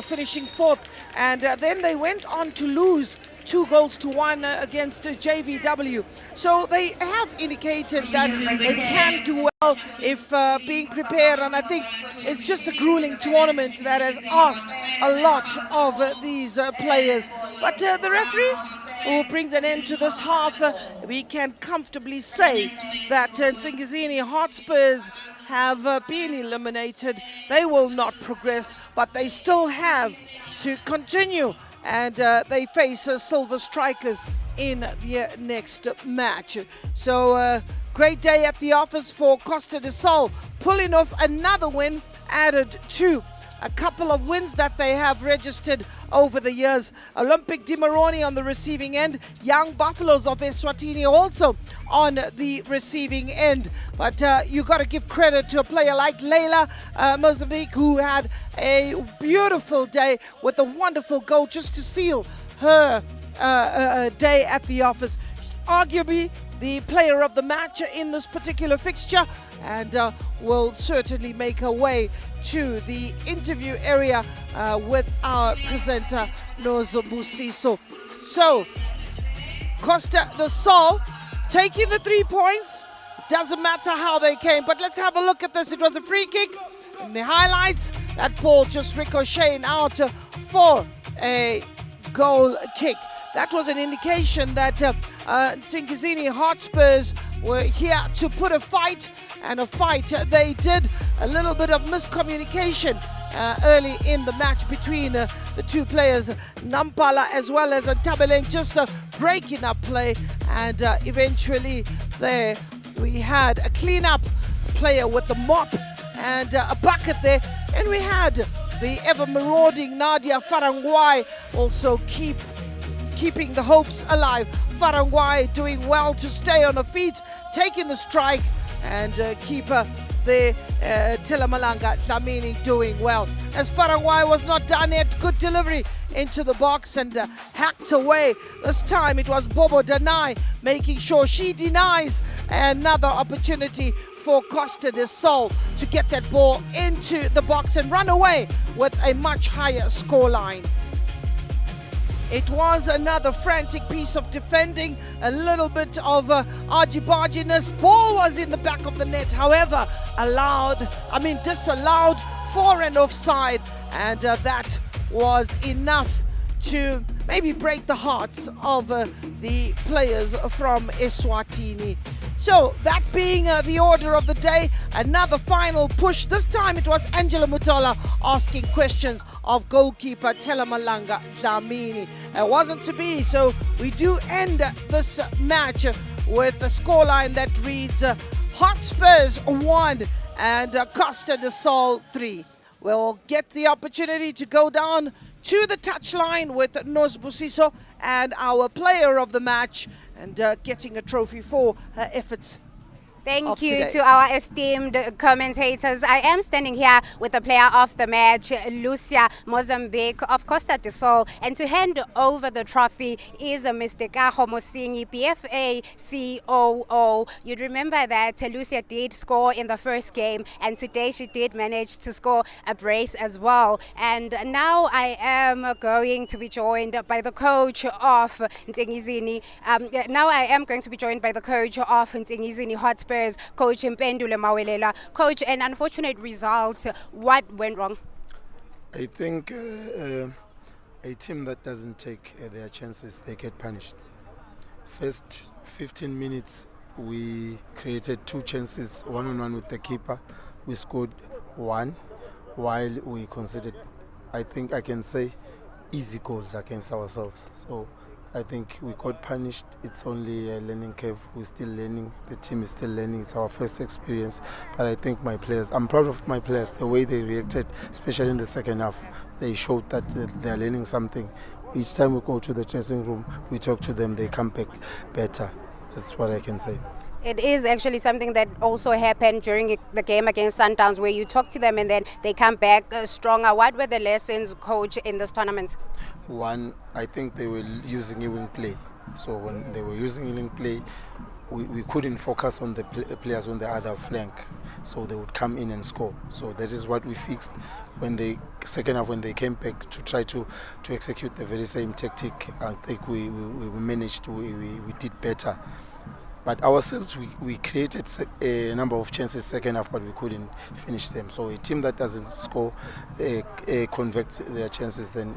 finishing 4th. And then they went on to lose 2-1 against JVW. So they have indicated that they can do well if being prepared, and I think it's just a grueling tournament that has asked a lot of these players. But the referee, who brings an end to this half, we can comfortably say that Nsingizini Hotspurs have been eliminated. They will not progress, but they still have to continue, and they face Silver Strikers in the next match. So great day at the office for Costa del Sol, pulling off another win, added to a couple of wins that they have registered over the years. Olympic de Moroni on the receiving end, Young Buffaloes of Eswatini also on the receiving end. But you got to give credit to a player like Leila Mozambique, who had a beautiful day with a wonderful goal just to seal her day at the office. Arguably the player of the match in this particular fixture, and will certainly make her way to the interview area with our presenter Nozo Busiso. So Costa del Sol taking the 3 points. Doesn't matter how they came, but let's have a look at this. It was a free kick. In the highlights, that ball just ricocheting out for a goal kick. That was an indication that Nsingizini Hotspurs were here to put a fight, and a fight they did. A little bit of miscommunication early in the match between the two players, Nampala as well as Tabeleng, just breaking up play, and eventually there we had a clean-up player with the mop and a bucket there, and we had the ever-marauding Nadia Farangwai also keeping the hopes alive. Farangwai doing well to stay on her feet, taking the strike, and keeper there, Telamalanga Dlamini, doing well. As Farangwai was not done yet, good delivery into the box and hacked away. This time it was Bobo Danai making sure she denies another opportunity for Costa del Sol to get that ball into the box and run away with a much higher scoreline. It was another frantic piece of defending, a little bit of argy-barginess. Ball was in the back of the net, however, disallowed for an offside, and that was enough to maybe break the hearts of the players from Eswatini. So that being the order of the day, another final push. This time it was Angela Mutola asking questions of goalkeeper Telamalanga Dlamini. It wasn't to be, so we do end this match with a scoreline that reads Hotspurs 1 and Costa del Sol 3. We'll get the opportunity to go down to the touchline with Nosbusiso and our player of the match, and getting a trophy for her efforts. Thank you to our esteemed commentators. I am standing here with the player of the match, Lucia Mozambique of Costa del Sol, and to hand over the trophy is Mr. Kaho Mosingi, PFA COO. You'd remember that Lucia did score in the first game, and today she did manage to score a brace as well. And now I am going to be joined by the coach of Nsingizini. Nsingizini Hotspurs, Coach Mpendule Mawelela. Coach, an unfortunate result. What went wrong? I think a team that doesn't take their chances, they get punished. First 15 minutes, we created 2 chances, one-on-one with the keeper. We scored 1, while we conceded, I think I can say, easy goals against ourselves. So I think we got punished. It's only a learning curve. We're still learning. The team is still learning. It's our first experience. But I think I'm proud of my players, the way they reacted, especially in the second half. They showed that they're learning something. Each time we go to the dressing room, we talk to them, they come back better. That's what I can say. It is actually something that also happened during the game against Sundowns, where you talk to them and then they come back stronger. What were the lessons, Coach, in this tournament? One, I think they were using a wing play. So when they were using a wing play, we couldn't focus on the players on the other flank. So they would come in and score. So that is what we fixed when second half, when they came back to try to execute the very same tactic. I think we managed, we did better. But ourselves, we created a number of chances second half, but we couldn't finish them. So a team that doesn't score, convert their chances, then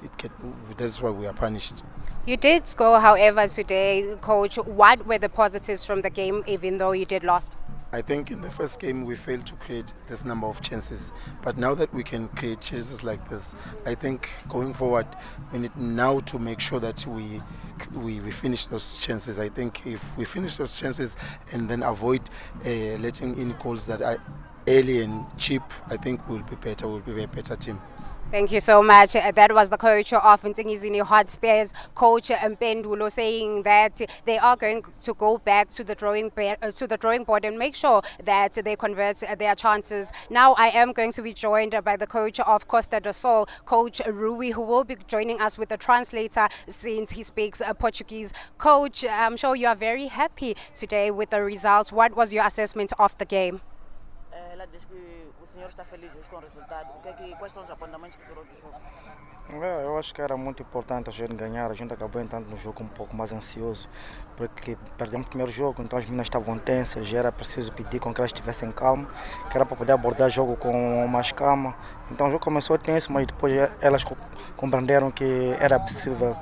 that's why we are punished. You did score, however, today, Coach. What were the positives from the game, even though you did lost? I think in the first game we failed to create this number of chances, but now that we can create chances like this, I think going forward we need now to make sure that we finish those chances. I think if we finish those chances and then avoid letting in goals that are early and cheap, I think we'll be better. We'll be a better team. Thank you so much. That was the coach of Nsingizini Hotspurs, Coach Mpendulo, saying that they are going to go back to the drawing board and make sure that they convert their chances. Now I am going to be joined by the coach of Costa del Sol, Coach Rui, who will be joining us with a translator since he speaks Portuguese. Coach, I'm sure you are very happy today with the results. What was your assessment of the game? senhor está feliz hoje com o resultado. Quais são os apontamentos que tirou do jogo? Eu acho que era muito importante a gente ganhar. A gente acabou entrando no jogo um pouco mais ansioso, porque perdemos o primeiro jogo, então as meninas estavam tensas, era preciso pedir com que elas estivessem calma, que era para poder abordar o jogo com mais calma. Então o jogo começou tenso, mas depois elas compreenderam que era possível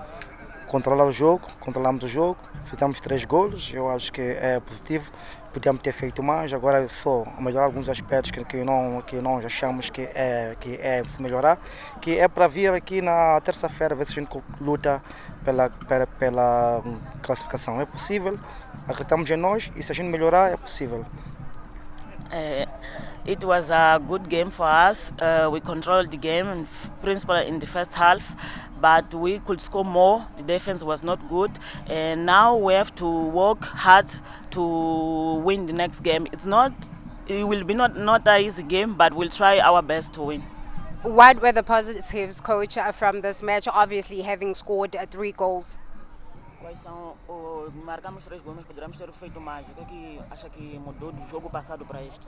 controlar o jogo, controlamos o jogo, fizemos 3 golos, eu acho que é positivo, podíamos ter feito mais, agora é só melhorar alguns aspectos que nós achamos que é se melhorar, que é para vir aqui na terça-feira, ver se a gente luta pela classificação. É possível, acreditamos em nós e se a gente melhorar é possível. It was a good game for us. We controlled the game, principally in the first half, but we could score more. The defense was not good, and now we have to work hard to win the next game. It will be not an easy game, but we'll try our best to win. What were the positives, coach, from this match, obviously having scored 3 goals? Marcamos 3 gols, mas poderíamos ter feito mais. O que acha que mudou do jogo passado para este?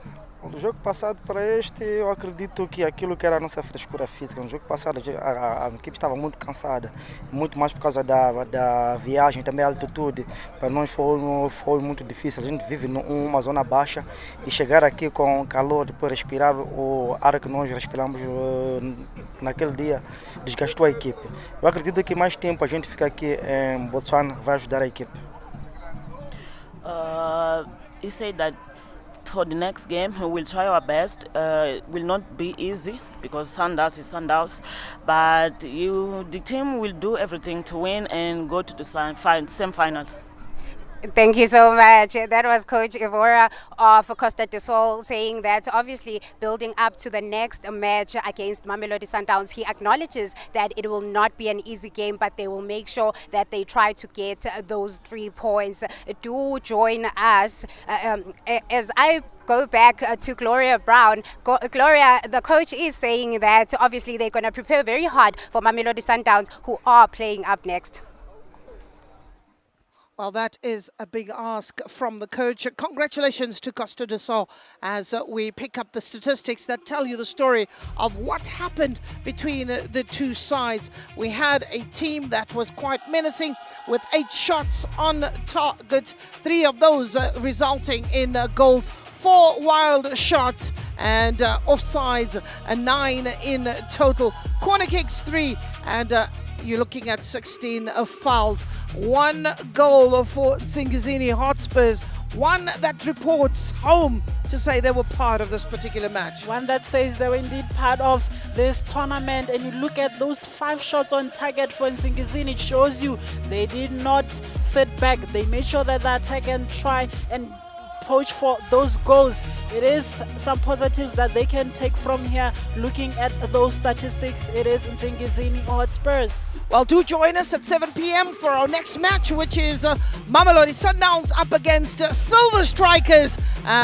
Do jogo passado para este, eu acredito que aquilo que era a nossa frescura física. No jogo passado a equipe estava muito cansada, muito mais por causa da viagem, também a altitude. Para nós foi muito difícil. A gente vive numa zona baixa e chegar aqui com calor, depois respirar o ar que nós respiramos naquele dia, desgastou a equipe. Eu acredito que mais tempo a gente fica aqui em Botswana vai ajudar a equipe. He said that for the next game we will try our best. It will not be easy because Sundowns is Sundowns, but the team will do everything to win and go to the semi-finals. Thank you so much. That was Coach Ivora of Costa saying that obviously building up to the next match against Mamelodi Sundowns, he acknowledges that it will not be an easy game, but they will make sure that they try to get those 3 points. Do join us as I go back to Gloria Brown. Gloria, the coach is saying that obviously they're going to prepare very hard for Mamelodi Sundowns, who are playing up next. Well, that is a big ask from the coach. Congratulations to Costa as we pick up the statistics that tell you the story of what happened between the two sides. We had a team that was quite menacing with 8 shots on target, 3 of those resulting in goals. 4 wild shots and offsides, 9 in total. Corner kicks 3 and you're looking at 16 fouls. 1 goal for Nsingizini Hotspurs. 1 that reports home to say they were part of this particular match. 1 that says they were indeed part of this tournament. And you look at those 5 shots on target for Nsingizini, it shows you they did not sit back. They made sure that they attack and try and poach for those goals. It is some positives that they can take from here. Looking at those statistics, it is Nsingizini Hotspurs. Well, do join us at 7 p.m. for our next match, which is Mamelodi Sundowns up against Silver Strikers.